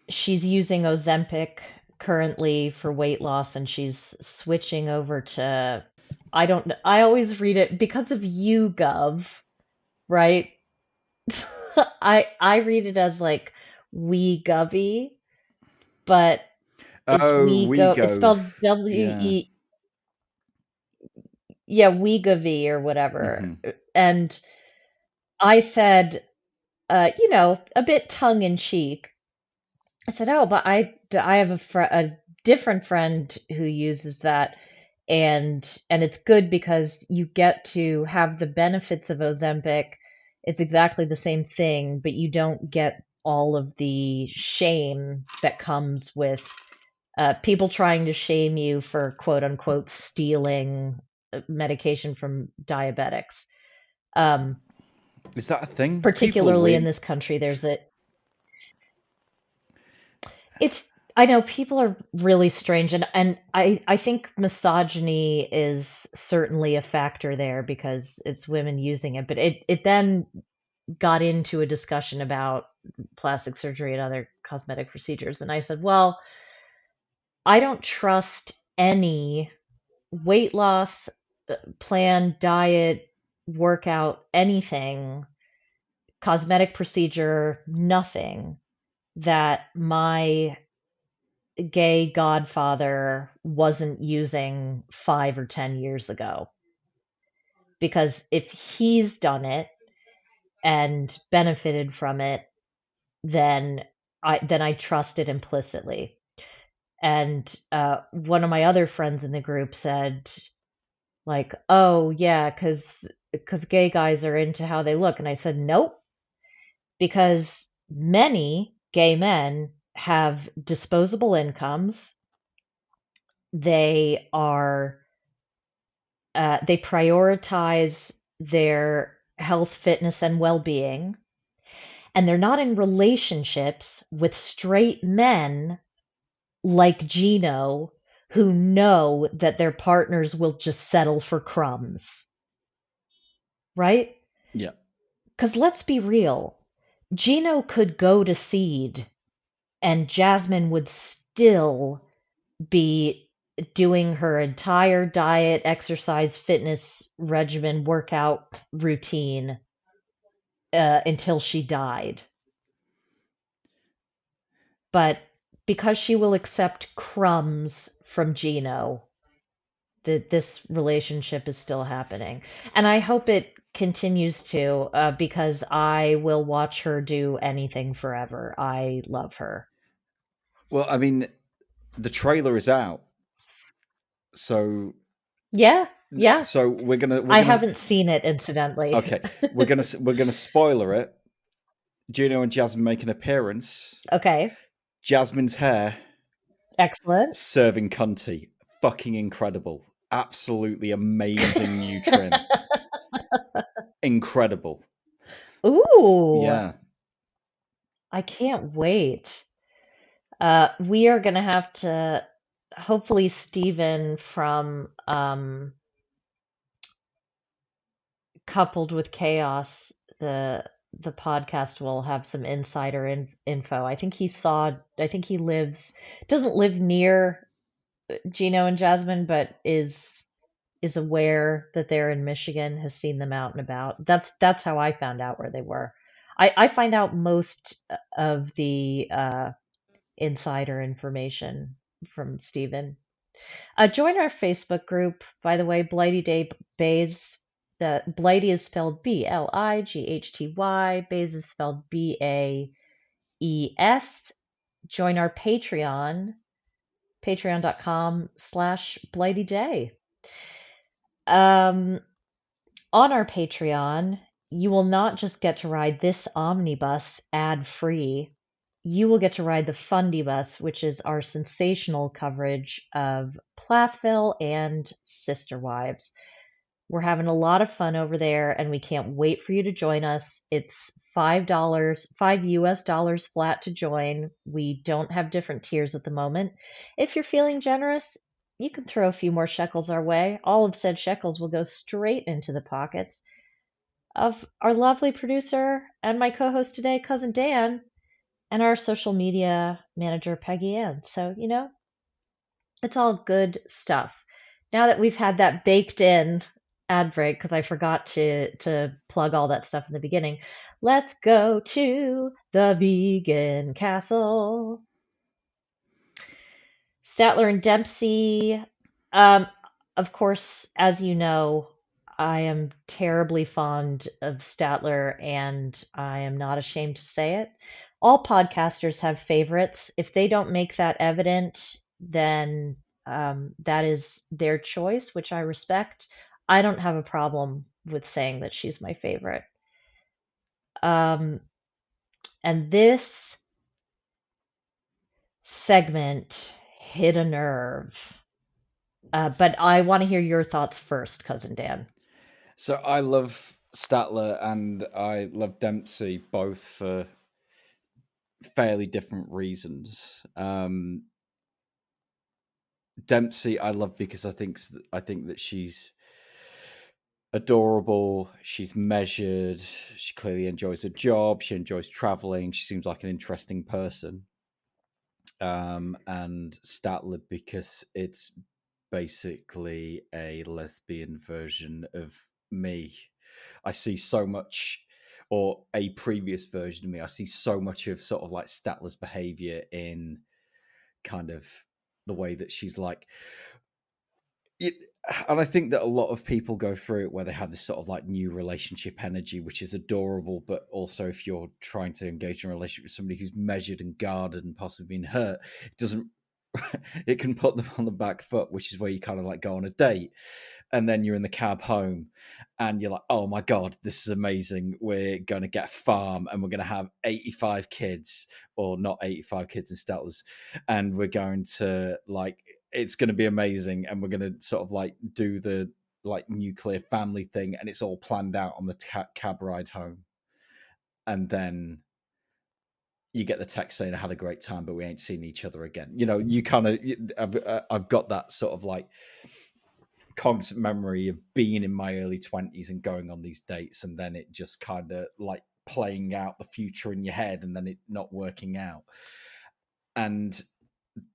she's using Ozempic currently for weight loss, and she's switching over to I always read it because of YouGov, right? I read it as like WeGovy, but it's Oh, we it's go. spelled W Yeah. E yeah, WeGovy or whatever. Hmm. And I said, a bit tongue in cheek, I said, "Oh, but I have a different friend who uses that, and it's good because you get to have the benefits of Ozempic. It's exactly the same thing, but you don't get all of the shame that comes with people trying to shame you for quote unquote stealing medication from diabetics. Um, Is that a thing? People are Particularly in weird. this country, there's a It's I know people are really strange, and I think misogyny is certainly a factor there because it's women using it, but it then got into a discussion about plastic surgery and other cosmetic procedures, and I said, "Well, I don't trust any weight loss plan, diet, workout, anything, cosmetic procedure, nothing that my gay godfather wasn't using 5 or 10 years ago. Because if he's done it and benefited from it, then I trust it implicitly. And one of my other friends in the group said, like, "Oh yeah, because gay guys are into how they look," and I said, "Nope, because many gay men have disposable incomes. They are they prioritize their health, fitness, and well being, and they're not in relationships with straight men like Gino who know that their partners will just settle for crumbs, right? Yeah. Because let's be real, Gino could go to seed and Jasmine would still be doing her entire diet, exercise, fitness regimen, workout routine until she died. But because she will accept crumbs from Gino, that this relationship is still happening. And I hope it continues to, because I will watch her do anything forever. I love her. Well, I mean, the trailer is out, so Yeah, yeah. we're I gonna haven't seen it, incidentally. okay, we're gonna spoiler it. Juno and Jasmine make an appearance. Okay, Jasmine's hair excellent. serving cunty, fucking incredible, absolutely amazing new trim, incredible. Ooh, Yeah. I can't wait. We are gonna have to, hopefully Steven from Coupled with Chaos, the podcast will have some insider info. I think he doesn't live near Gino and Jasmine, but is aware that they're in Michigan, has seen them out and about. That's how I found out where they were. I find out most of the insider information from Steven. Join our Facebook group, by the way, Blighty Day Bays. The Blighty is spelled Blighty. Bays is spelled Baes. Join our Patreon, patreon.com/Blighty Day. Um, On our Patreon, you will not just get to ride this omnibus ad-free. You will get to ride the Fundibus, which is our sensational coverage of Plathville and Sister Wives. We're having a lot of fun over there, and we can't wait for you to join us. It's $5, $5 US flat to join. We don't have different tiers at the moment. If you're feeling generous, you can throw a few more shekels our way. All of said shekels will go straight into the pockets of our lovely producer and my co-host today, Cousin Dan, and our social media manager, Peggy Ann. So, it's all good stuff. Now that we've had that baked in ad break, because I forgot to plug all that stuff in the beginning, let's go to the vegan castle. Statler and Dempsey. Um, of course, as you know, I am terribly fond of Statler, and I am not ashamed to say it. All podcasters have favorites. If they don't make that evident, then that is their choice, which I respect. I don't have a problem with saying that she's my favorite. Um, and this segment hit a nerve. But I want to hear your thoughts first, Cousin Dan. So I love Statler and I love Dempsey both for fairly different reasons. Dempsey I love because I think that she's adorable, she's measured, she clearly enjoys her job, she enjoys traveling, she seems like an interesting person. And Statler because it's basically a lesbian version of me. I see so much, or a previous version of me. I see so much of sort of like Statler's behavior in kind of the way that she's like. It, and I think that a lot of people go through it where they have this sort of like new relationship energy, which is adorable. But also, if you're trying to engage in a relationship with somebody who's measured and guarded and possibly been hurt, it doesn't. It can put them on the back foot, which is where you kind of like go on a date and then you're in the cab home and you're like, oh my god, this is amazing, we're going to get a farm and we're going to have 85 kids, or not 85 kids in Statler's, and we're going to like, it's going to be amazing, and we're going to sort of like do the like nuclear family thing, and it's all planned out on the cab ride home, and then you get the text saying I had a great time but we ain't seen each other again. You kind of, I've got that sort of like constant memory of being in my early 20s and going on these dates, and then it just kind of like playing out the future in your head and then it not working out. And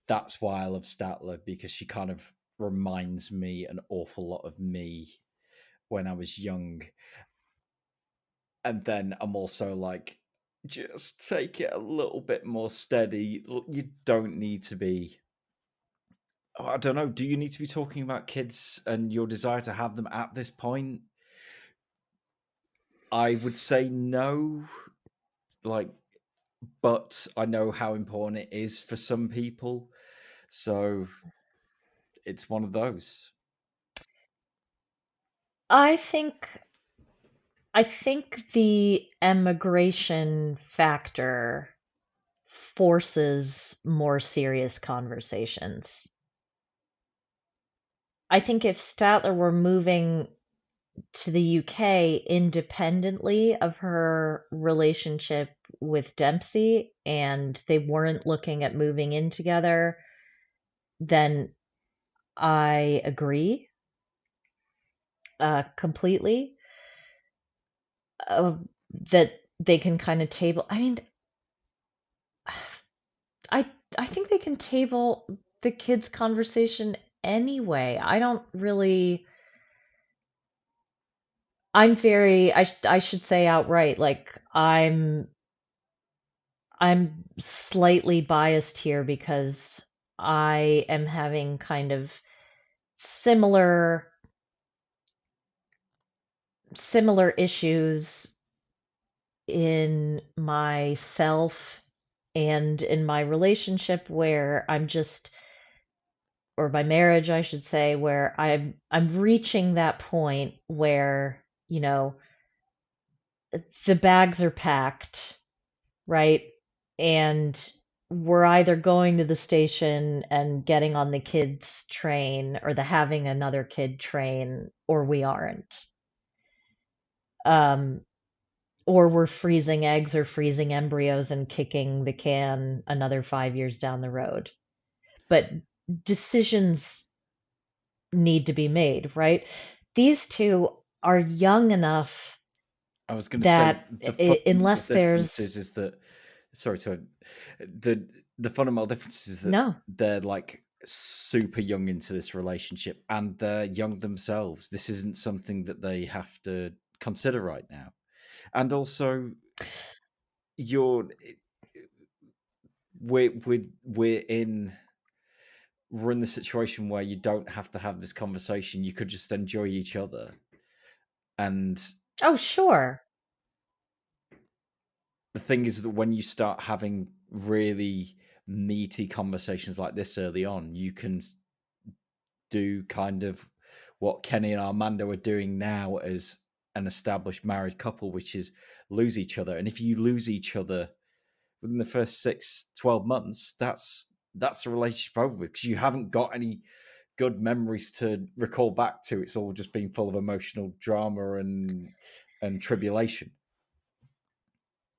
that's why I love Statler, because she kind of reminds me an awful lot of me when I was young. And then I'm also like, just take it a little bit more steady. You don't need to be, I don't know, do you need to be talking about kids and your desire to have them at this point? I would say no, like, but I know how important it is for some people. So it's one of those. I think I think the emigration factor forces more serious conversations. I think if Statler were moving to the UK independently of her relationship with Dempsey and they weren't looking at moving in together, then I agree completely uh, that they can kind of table. I mean, I I think they can table the kids' conversation anyway. I don't really. I'm very. I should say outright, like I'm slightly biased here because I am having kind of similar similar issues in myself and in my relationship where I'm just, or my marriage I should say, where I'm reaching that point where you know, the bags are packed, right? And we're either going to the station and getting on the kids' train or the having another kid train, or we aren't. Um, or we're freezing eggs or freezing embryos and kicking the can another 5 years down the road. But decisions need to be made, right? These two are young enough I was going to say that the fundamental unless difference there's is that, sorry to the fundamental difference is that no. they're like super young into this relationship and they're young themselves. This isn't something that they have to consider right now. And also, you're we're in we're in the situation where you don't have to have this conversation. You could just enjoy each other. And Oh, sure. the thing is that when you start having really meaty conversations like this early on, you can do kind of what Kenny and Armando are doing now as an established married couple, which is lose each other. And if you lose each other within the first 6-12 months, that's a relationship over with because you haven't got any good memories to recall back to. It's all just been full of emotional drama and tribulation.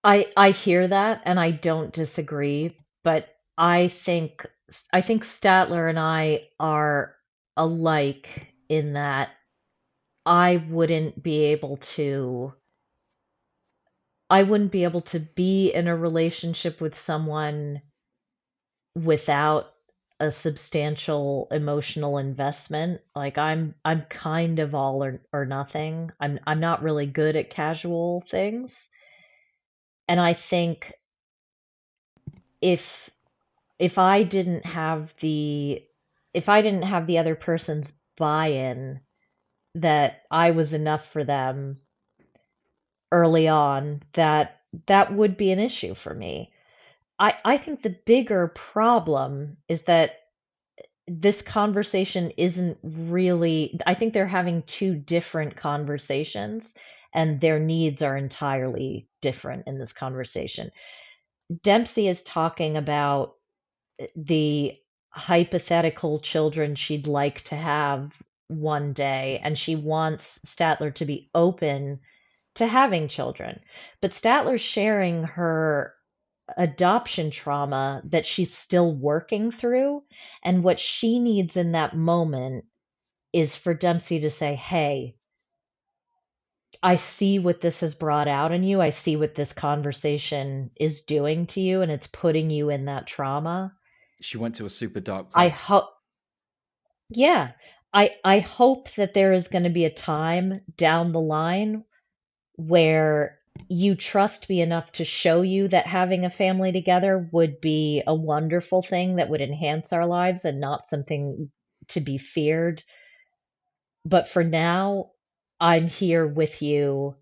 I hear that and I don't disagree, but I think I think Statler and I are alike in that I wouldn't be able to I wouldn't be able to be in a relationship with someone without a substantial emotional investment. Like I'm kind of all or nothing. I'm not really good at casual things. And I think if if I didn't have the if I didn't have the other person's buy-in that I was enough for them early on, that would be an issue for me. I think the bigger problem is that this conversation isn't really I think they're having two different conversations and their needs are entirely different in this conversation. Dempsey is talking about the hypothetical children she'd like to have one day, and she wants Statler to be open to having children. But Statler's sharing her adoption trauma that she's still working through, and what she needs in that moment is for Dempsey to say, "Hey, I see what this has brought out in you. I see what this conversation is doing to you, and it's putting you in that trauma. She went to a super dark I place. hope Yeah. I hope that there is going to be a time down the line where you trust me enough to show you that having a family together would be a wonderful thing that would enhance our lives and not something to be feared. But for now, I'm here with you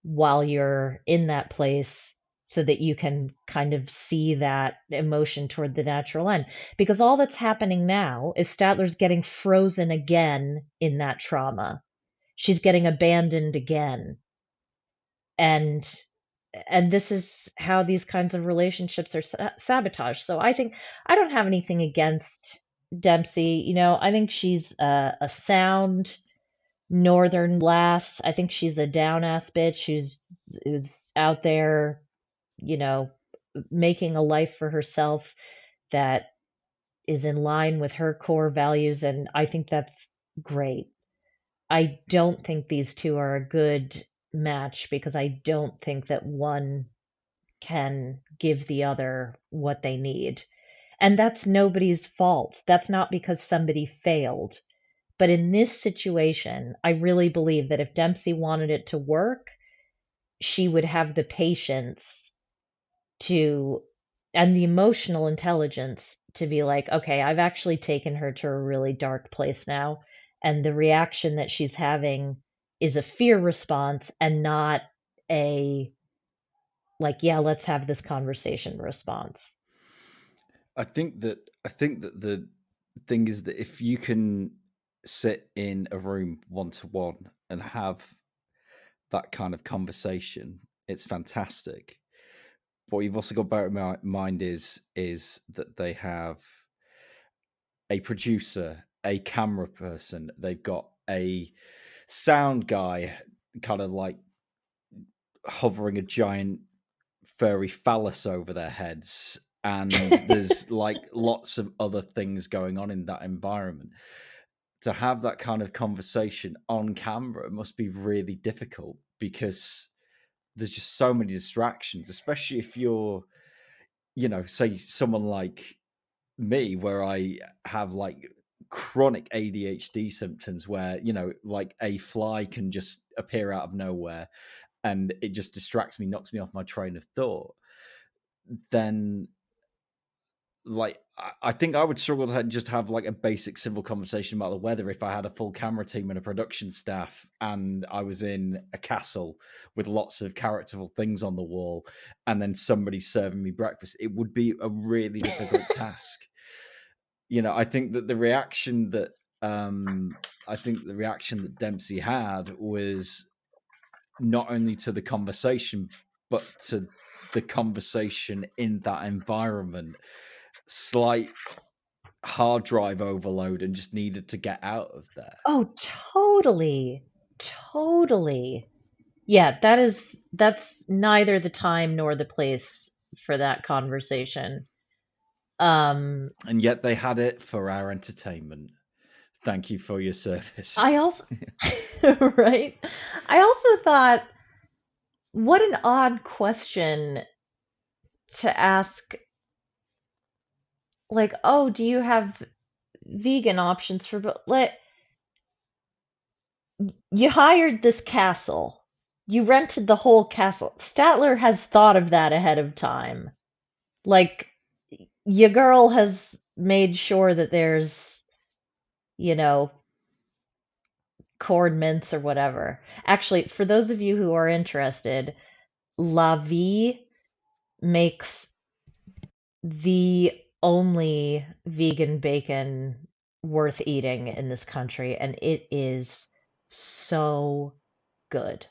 while you're in that place so that you can kind of see that emotion toward the natural end. Because all that's happening now is Statler's getting frozen again in that trauma. She's getting abandoned again. And this is how these kinds of relationships are sabotaged. So I think I don't have anything against Dempsey. I think she's a sound northern lass. I think she's a down ass bitch who's out there, you know, making a life for herself that is in line with her core values, and I think that's great. I don't think these two are a good match because I don't think that one can give the other what they need. And that's nobody's fault. That's not because somebody failed. But in this situation, I really believe that if Dempsey wanted it to work, she would have the patience to and the emotional intelligence to be like, okay, I've actually taken her to a really dark place now. And the reaction that she's having is a fear response and not a, like, yeah, let's have this conversation response. I think that the thing is that if you can sit in a room one to one and have that kind of conversation, it's fantastic. But what you've also got to bear in mind is that they have a producer, a camera person, they've got a sound guy kind of like hovering a giant furry phallus over their heads, and there's like lots of other things going on in that environment. To have that kind of conversation on camera must be really difficult because there's just so many distractions, especially if you're, say someone like me, where I have like chronic ADHD symptoms where, like a fly can just appear out of nowhere and it just distracts me, knocks me off my train of thought. Then like I think I would struggle to just have like a basic civil conversation about the weather if I had a full camera team and a production staff and I was in a castle with lots of characterful things on the wall and then somebody serving me breakfast. It would be a really difficult task. I think that the reaction that Dempsey had was not only to the conversation but to the conversation in that environment. Slight hard drive overload and just needed to get out of there. Oh, totally. Totally. Yeah, that's neither the time nor the place for that conversation. Um, And yet they had it for our entertainment. Thank you for your service. I also right? I also thought what an odd question to ask, like, "Oh, do you have vegan options for let you hired this castle. You rented the whole castle. Statler has thought of that ahead of time. Like, your girl has made sure that there's, you know, corn mints or whatever. Actually, for those of you who are interested, La Vie makes the only vegan bacon worth eating in this country, and it is so good.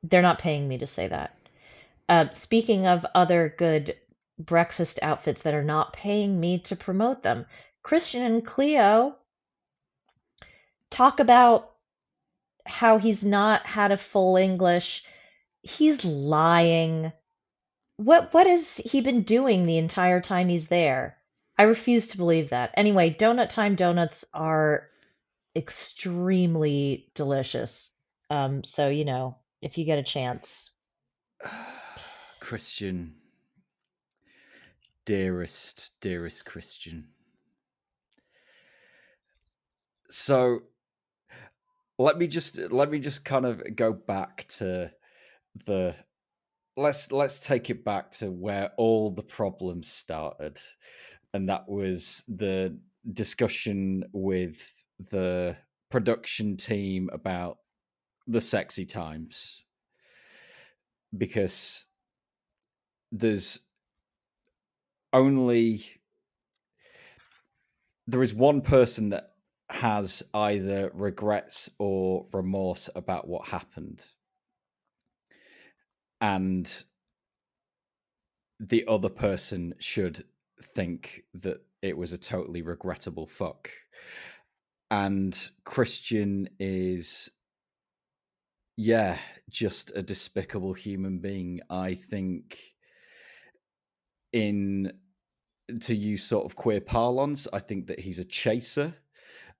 They're not paying me to say that. Speaking of other good breakfast outfits that are not paying me to promote them, Christian and Cleo talk about how he's not had a full English. He's lying. What has he been doing the entire time he's there? I refuse to believe that. Anyway, Donut Time donuts are extremely delicious. So if you get a chance. Christian, dearest Christian. So let me just kind of go back to the let's take it back to where all the problems started, and that was the discussion with the production team about the sexy times, because there's only there is one person that has either regrets or remorse about what happened, and the other person should think that it was a totally regrettable fuck. And Christian is, yeah, just a despicable human being. I think, in to use sort of queer parlance, I think that he's a chaser.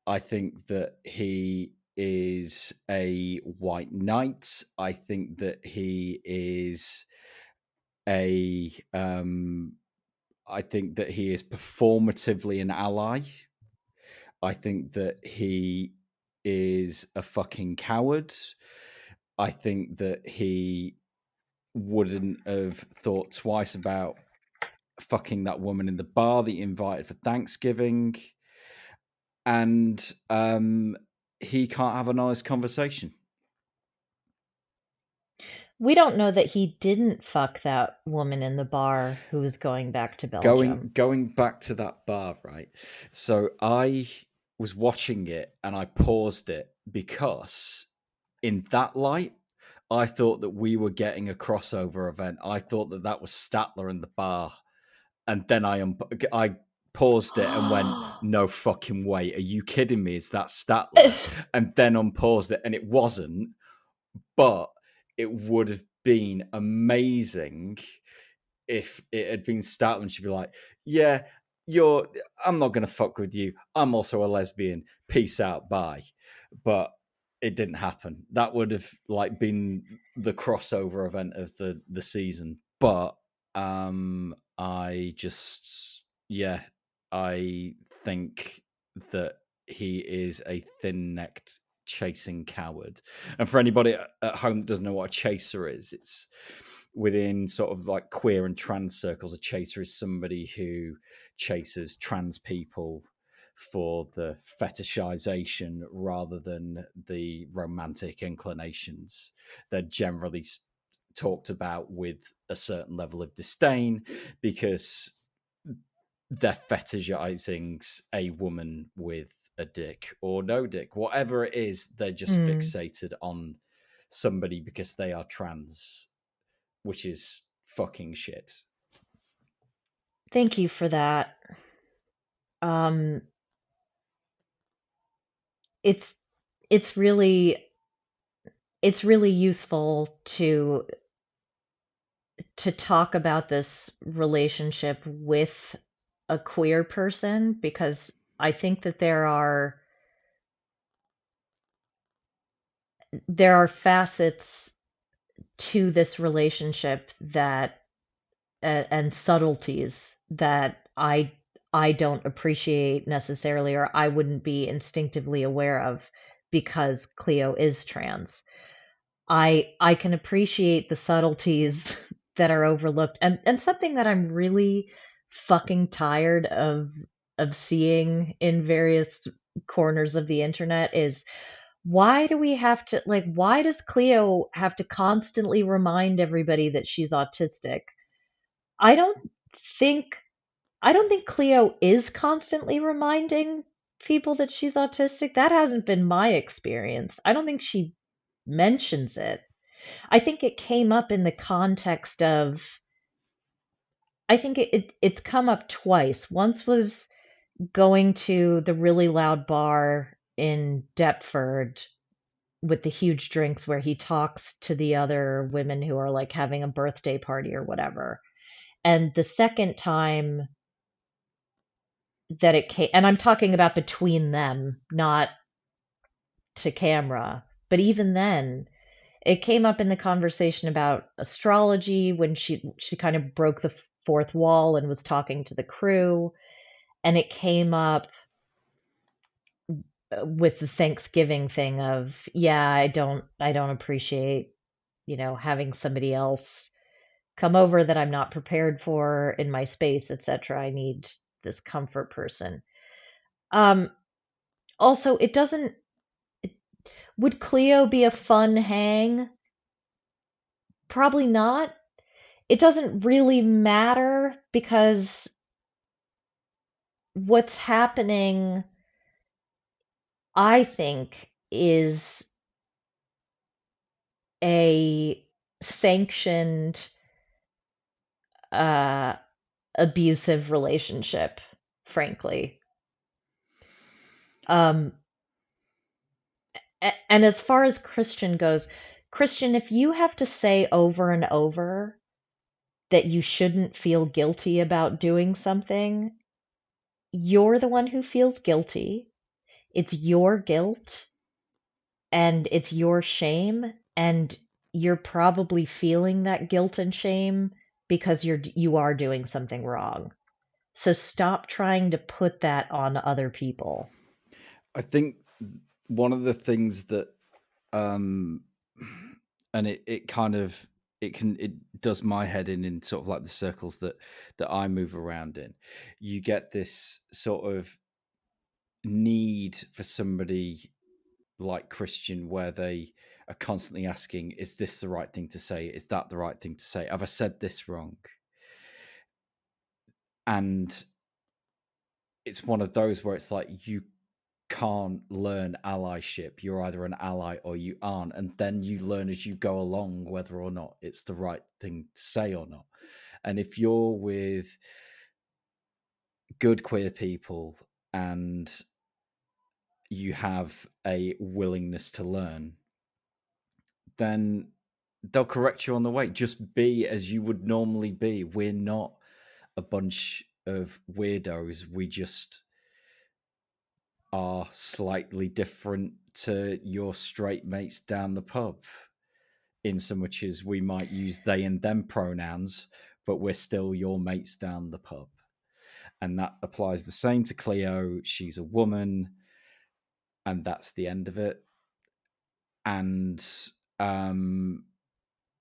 I think that he is a white knight. I think that he is a I think that he is performatively an ally. I think that he is a fucking coward. I think that he wouldn't have thought twice about fucking that woman in the bar that he invited for Thanksgiving. And he can't have a nice conversation. We don't know that he didn't fuck that woman in the bar who was going back to Belgium. Going back to that bar, right? So I was watching it and I paused it because in that light, I thought that we were getting a crossover event. I thought that was Statler in the bar, and then I paused it and went, "No fucking way! Are you kidding me? Is that Statler?" And then unpaused it, and it wasn't. But it would have been amazing if it had been Statler, and she'd be like, "Yeah, I'm not gonna fuck with you. I'm also a lesbian. Peace out, bye." But it didn't happen. That would have like been the crossover event of the season. But I just I think that he is a thin-necked chasing coward. And for anybody at home that doesn't know what a chaser is, it's within sort of like queer and trans circles. A chaser is somebody who chases trans people for the fetishization rather than the romantic inclinations. They're generally talked about with a certain level of disdain because they're fetishizing a woman with a dick or no dick, whatever it is. They're just fixated on somebody because they are trans, which is fucking shit. Thank you for that. Um, it's it's really useful to talk about this relationship with a queer person, because I think that there are facets to this relationship that and subtleties that I don't appreciate necessarily, or I wouldn't be instinctively aware of because Cleo is trans. I can appreciate the subtleties that are overlooked, and something that I'm really fucking tired of seeing in various corners of the internet is, why do we have to, like, why does Cleo have to constantly remind everybody that she's autistic? I don't think I don't think Cleo is constantly reminding people that she's autistic. That hasn't been my experience. I don't think she mentions it. I think it came up in the context of, I think it's come up twice. Once was going to the really loud bar in Deptford with the huge drinks where he talks to the other women who are like having a birthday party or whatever. And the second time that it came, and I'm talking about between them, not to camera, but even then, it came up in the conversation about astrology when she kind of broke the fourth wall and was talking to the crew, and it came up with the Thanksgiving thing of, yeah, I don't appreciate, having somebody else come over that I'm not prepared for in my space, etc. I need this comfort person. Um Also, it doesn't would Cleo be a fun hang? Probably not. It doesn't really matter because what's happening, I think, is a sanctioned uh, abusive relationship, frankly. Um, and as far as Christian goes, Christian, if you have to say over and over that you shouldn't feel guilty about doing something, you're the one who feels guilty. It's your guilt and it's your shame, and you're probably feeling that guilt and shame because you are doing something wrong. So stop trying to put that on other people. I think one of the things that and it kind of it does my head in sort of like the circles that I move around in. You get this sort of need for somebody like Christian where they are constantly asking, is this the right thing to say? Is that the right thing to say? Have I said this wrong? And it's one of those where it's like you can't learn allyship. You're either an ally or you aren't, and then you learn as you go along whether or not it's the right thing to say or not. And if you're with good queer people and you have a willingness to learn, then they'll correct you on the way. Just be as you would normally be. We're not a bunch of weirdos. We just are slightly different to your straight mates down the pub, in so much as we might use they and them pronouns, but we're still your mates down the pub. And that applies the same to Cleo. She's a woman, and that's the end of it. And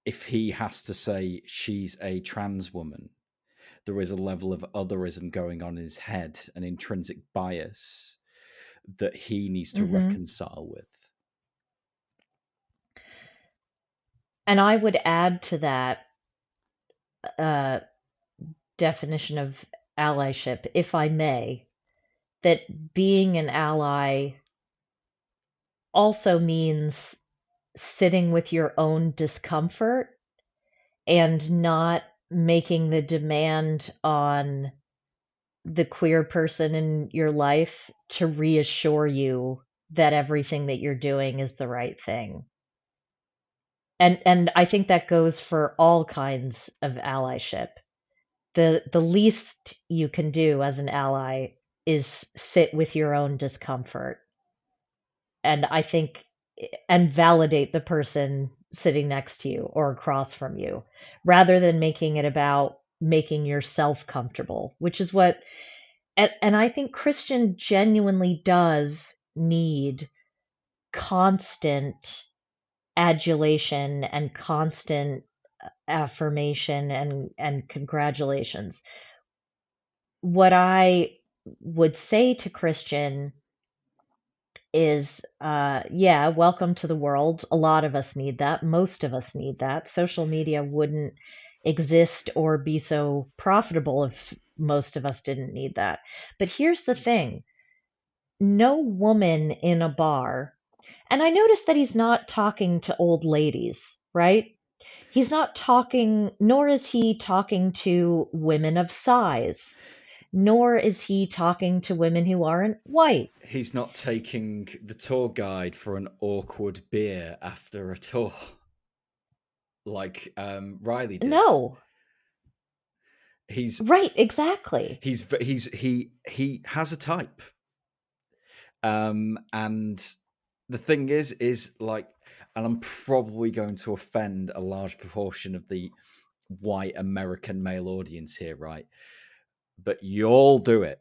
if he has to say she's a trans woman, there is a level of otherism going on in his head, an intrinsic bias that he needs to reconcile with. And I would add to that definition of allyship, if I may, that being an ally also means sitting with your own discomfort and not making the demand on the queer person in your life to reassure you that everything that you're doing is the right thing. And I think that goes for all kinds of allyship. The least you can do as an ally is sit with your own discomfort. And I think and validate the person sitting next to you or across from you rather than making it about making yourself comfortable, which is what and I think Christian genuinely does need constant adulation and constant affirmation and congratulations. What I would say to Christian is yeah, welcome to the world. A lot of us need that. Most of us need that. Social media wouldn't exist or be so profitable if most of us didn't need that. But here's the thing. No woman in a bar, and I noticed that he's not talking to old ladies, right? He's not talking, nor is he talking to women of size, nor is he talking to women who aren't white. He's not taking the tour guide for an awkward beer after a tour like Riley did. No. He's right, exactly. He has a type. And the thing is like, and I'm probably going to offend a large proportion of the white American male audience here, right? But you all do it.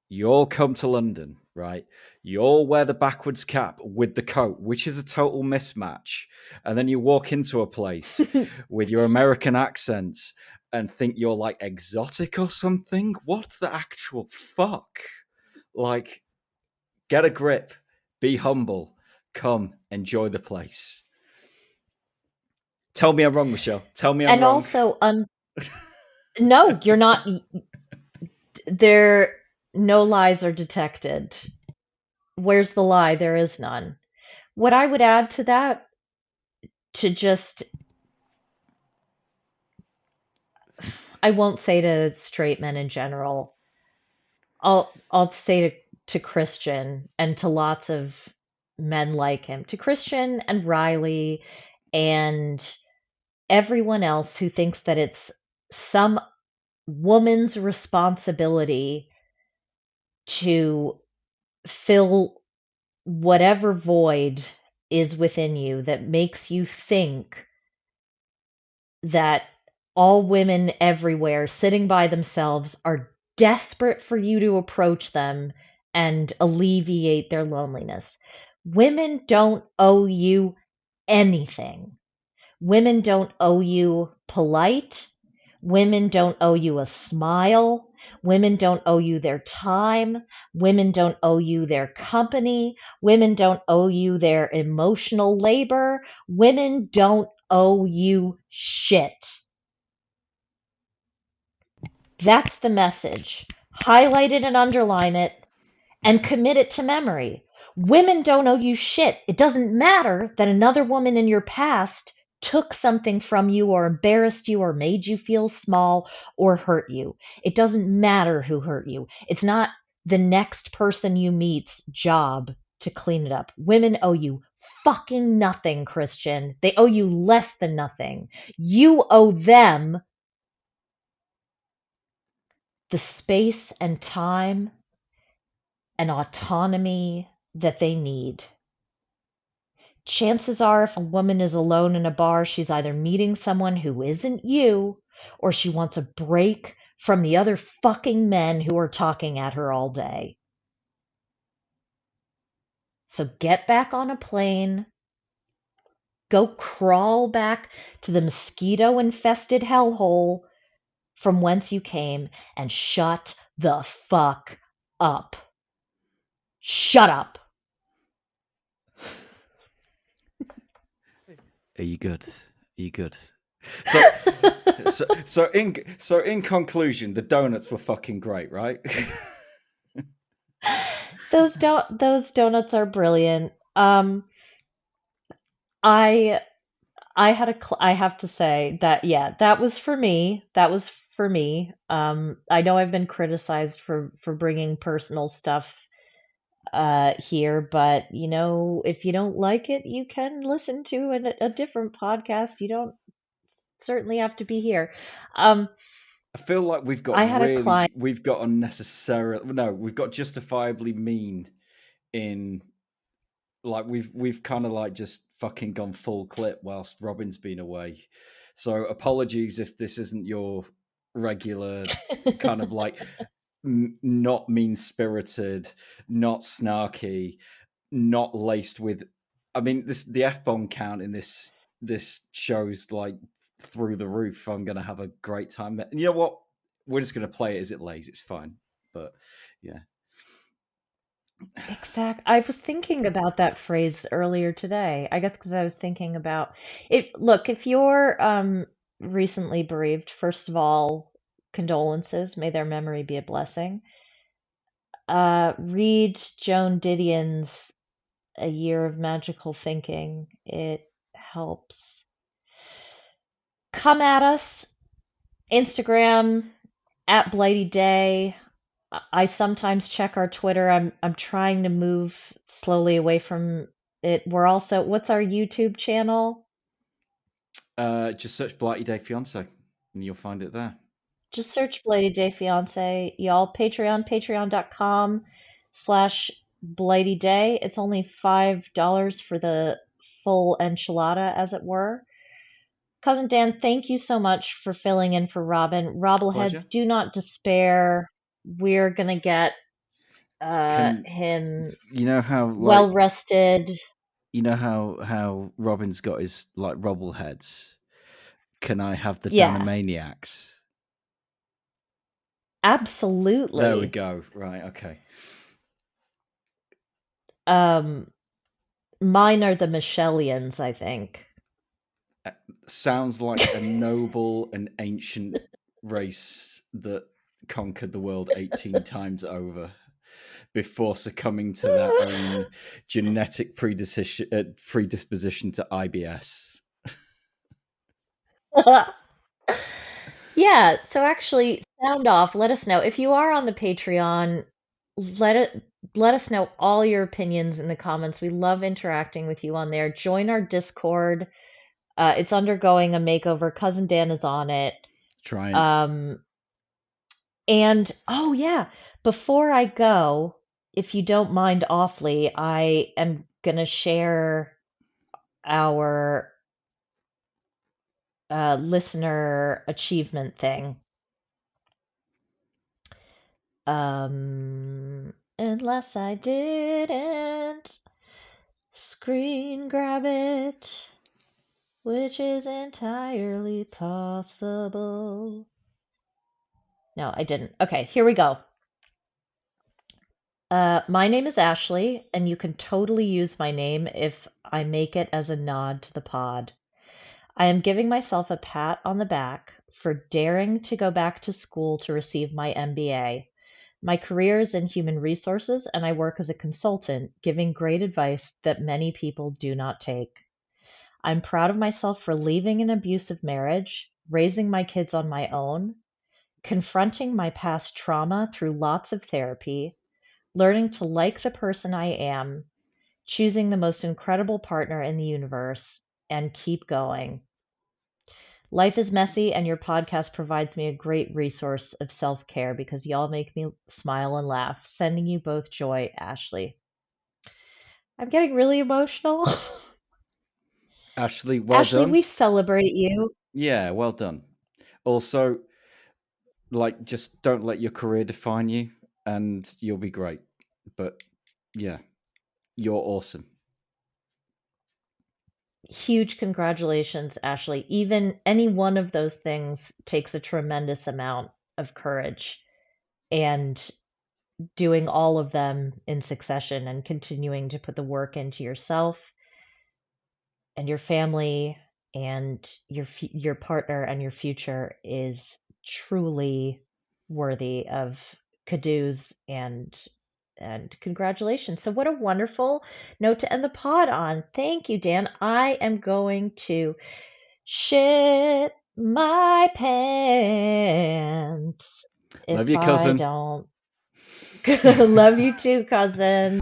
You all come to London, right? You all wear the backwards cap with the coat, which is a total mismatch. And then you walk into a place with your American accents and think you're like exotic or something. What the actual fuck? Like, get a grip, be humble, come, enjoy the place. Tell me I'm wrong, Michelle. Tell me I'm and wrong. also, no, you're not. There, no lies are detected. Where's the lie? There is none. What I would add to that, to just, I won't say to straight men in general. I'll say to Christian and to lots of men like him, to Christian and Riley and everyone else who thinks that it's some woman's responsibility to fill whatever void is within you that makes you think that all women everywhere sitting by themselves are desperate for you to approach them and alleviate their loneliness. Women don't owe you anything. Women don't owe you polite. Women don't owe you a smile. Women don't owe you their time. Women don't owe you their company. Women don't owe you their emotional labor. Women don't owe you shit. That's the message. Highlight it and underline it and commit it to memory. Women don't owe you shit. It doesn't matter that another woman in your past took something from you or embarrassed you or made you feel small or hurt you. It doesn't matter who hurt you. It's not the next person you meet's job to clean it up. Women owe you fucking nothing, Christian. They owe you less than nothing. You owe them the space and time and autonomy that they need. Chances are, if a woman is alone in a bar, she's either meeting someone who isn't you, or she wants a break from the other fucking men who are talking at her all day. So get back on a plane, go crawl back to the mosquito infested hellhole from whence you came, and shut the fuck up. Shut up. Are you good? Are you good? So in conclusion, the donuts were fucking great, right? Those donuts are brilliant. I I have to say that, yeah, that was for me. That was for me. I know I've been criticized for bringing personal stuff here, but if you don't like it, you can listen to a different podcast. You don't certainly have to be here. I feel like we've got I had a client. unnecessarily, no, we've got justifiably mean in, like, we've kind of like just fucking gone full clip whilst Robin's been away. So apologies if this isn't your regular kind of like not mean spirited, not snarky, not laced with. I mean, the F-bomb count in this show's like through the roof. I'm gonna have a great time. And you know what? We're just gonna play it as it lays. It's fine. But yeah, Exact. I was thinking about that phrase earlier today. I guess because I was thinking about it. Look, if you're recently bereaved, first of all, condolences. May their memory be a blessing. Read Joan Didion's A Year of Magical Thinking. It helps. Come at us. Instagram at Blighty Day. I sometimes check our Twitter. I'm trying to move slowly away from it. We're also, what's our YouTube channel? just search Blighty Day Fiance and you'll find it there. Just search Blighty Day Fiance. Y'all, patreon.com/Blighty Day. It's only $5 for the full enchilada, as it were. Cousin Dan, thank you so much for filling in for Robin. Pleasure. Robbleheads, do not despair. We're gonna get Can him you know how well like rested. you know how Robin's got his like Robbleheads? Can I have the Yeah, Danimaniacs? There we absolutely. go. Right. Okay. Um, Mine are the Michellians, I think. Sounds like a noble and ancient race that conquered the world 18 times over before succumbing to their own genetic predisposition to IBS. Yeah, so actually sound off. Let us know. If you are on the Patreon, let it let us know all your opinions in the comments. We love interacting with you on there. Join our Discord. It's undergoing a makeover. Cousin Dan is on it. Trying. Um, and oh yeah, before I go, if you don't mind awfully, I am gonna share our listener achievement thing. Unless I didn't screen grab it, which is entirely possible. No, I didn't. Okay, here we go. My name is Ashley, and you can totally use my name if I make it as a nod to the pod. I am giving myself a pat on the back for daring to go back to school to receive my MBA. My career is in human resources, and I work as a consultant, giving great advice that many people do not take. I'm proud of myself for leaving an abusive marriage, raising my kids on my own, confronting my past trauma through lots of therapy, learning to like the person I am, choosing the most incredible partner in the universe, and keep going. Life is messy, and your podcast provides me a great resource of self care because y'all make me smile and laugh. Sending you both joy, Ashley. I'm getting really emotional. Ashley, well Ashley, done. we celebrate you. Yeah, well done. Also, like, just don't let your career define you, and you'll be great. But yeah, you're awesome. Huge congratulations, Ashley. Even any one of those things takes a tremendous amount of courage. And doing all of them in succession and continuing to put the work into yourself and your family and your partner and your future is truly worthy of kudos and congratulations. So what a wonderful note to end the pod on. Thank you, Dan. I am going to shit my pants Love if you, I cousin. don't. Love you too, cousin.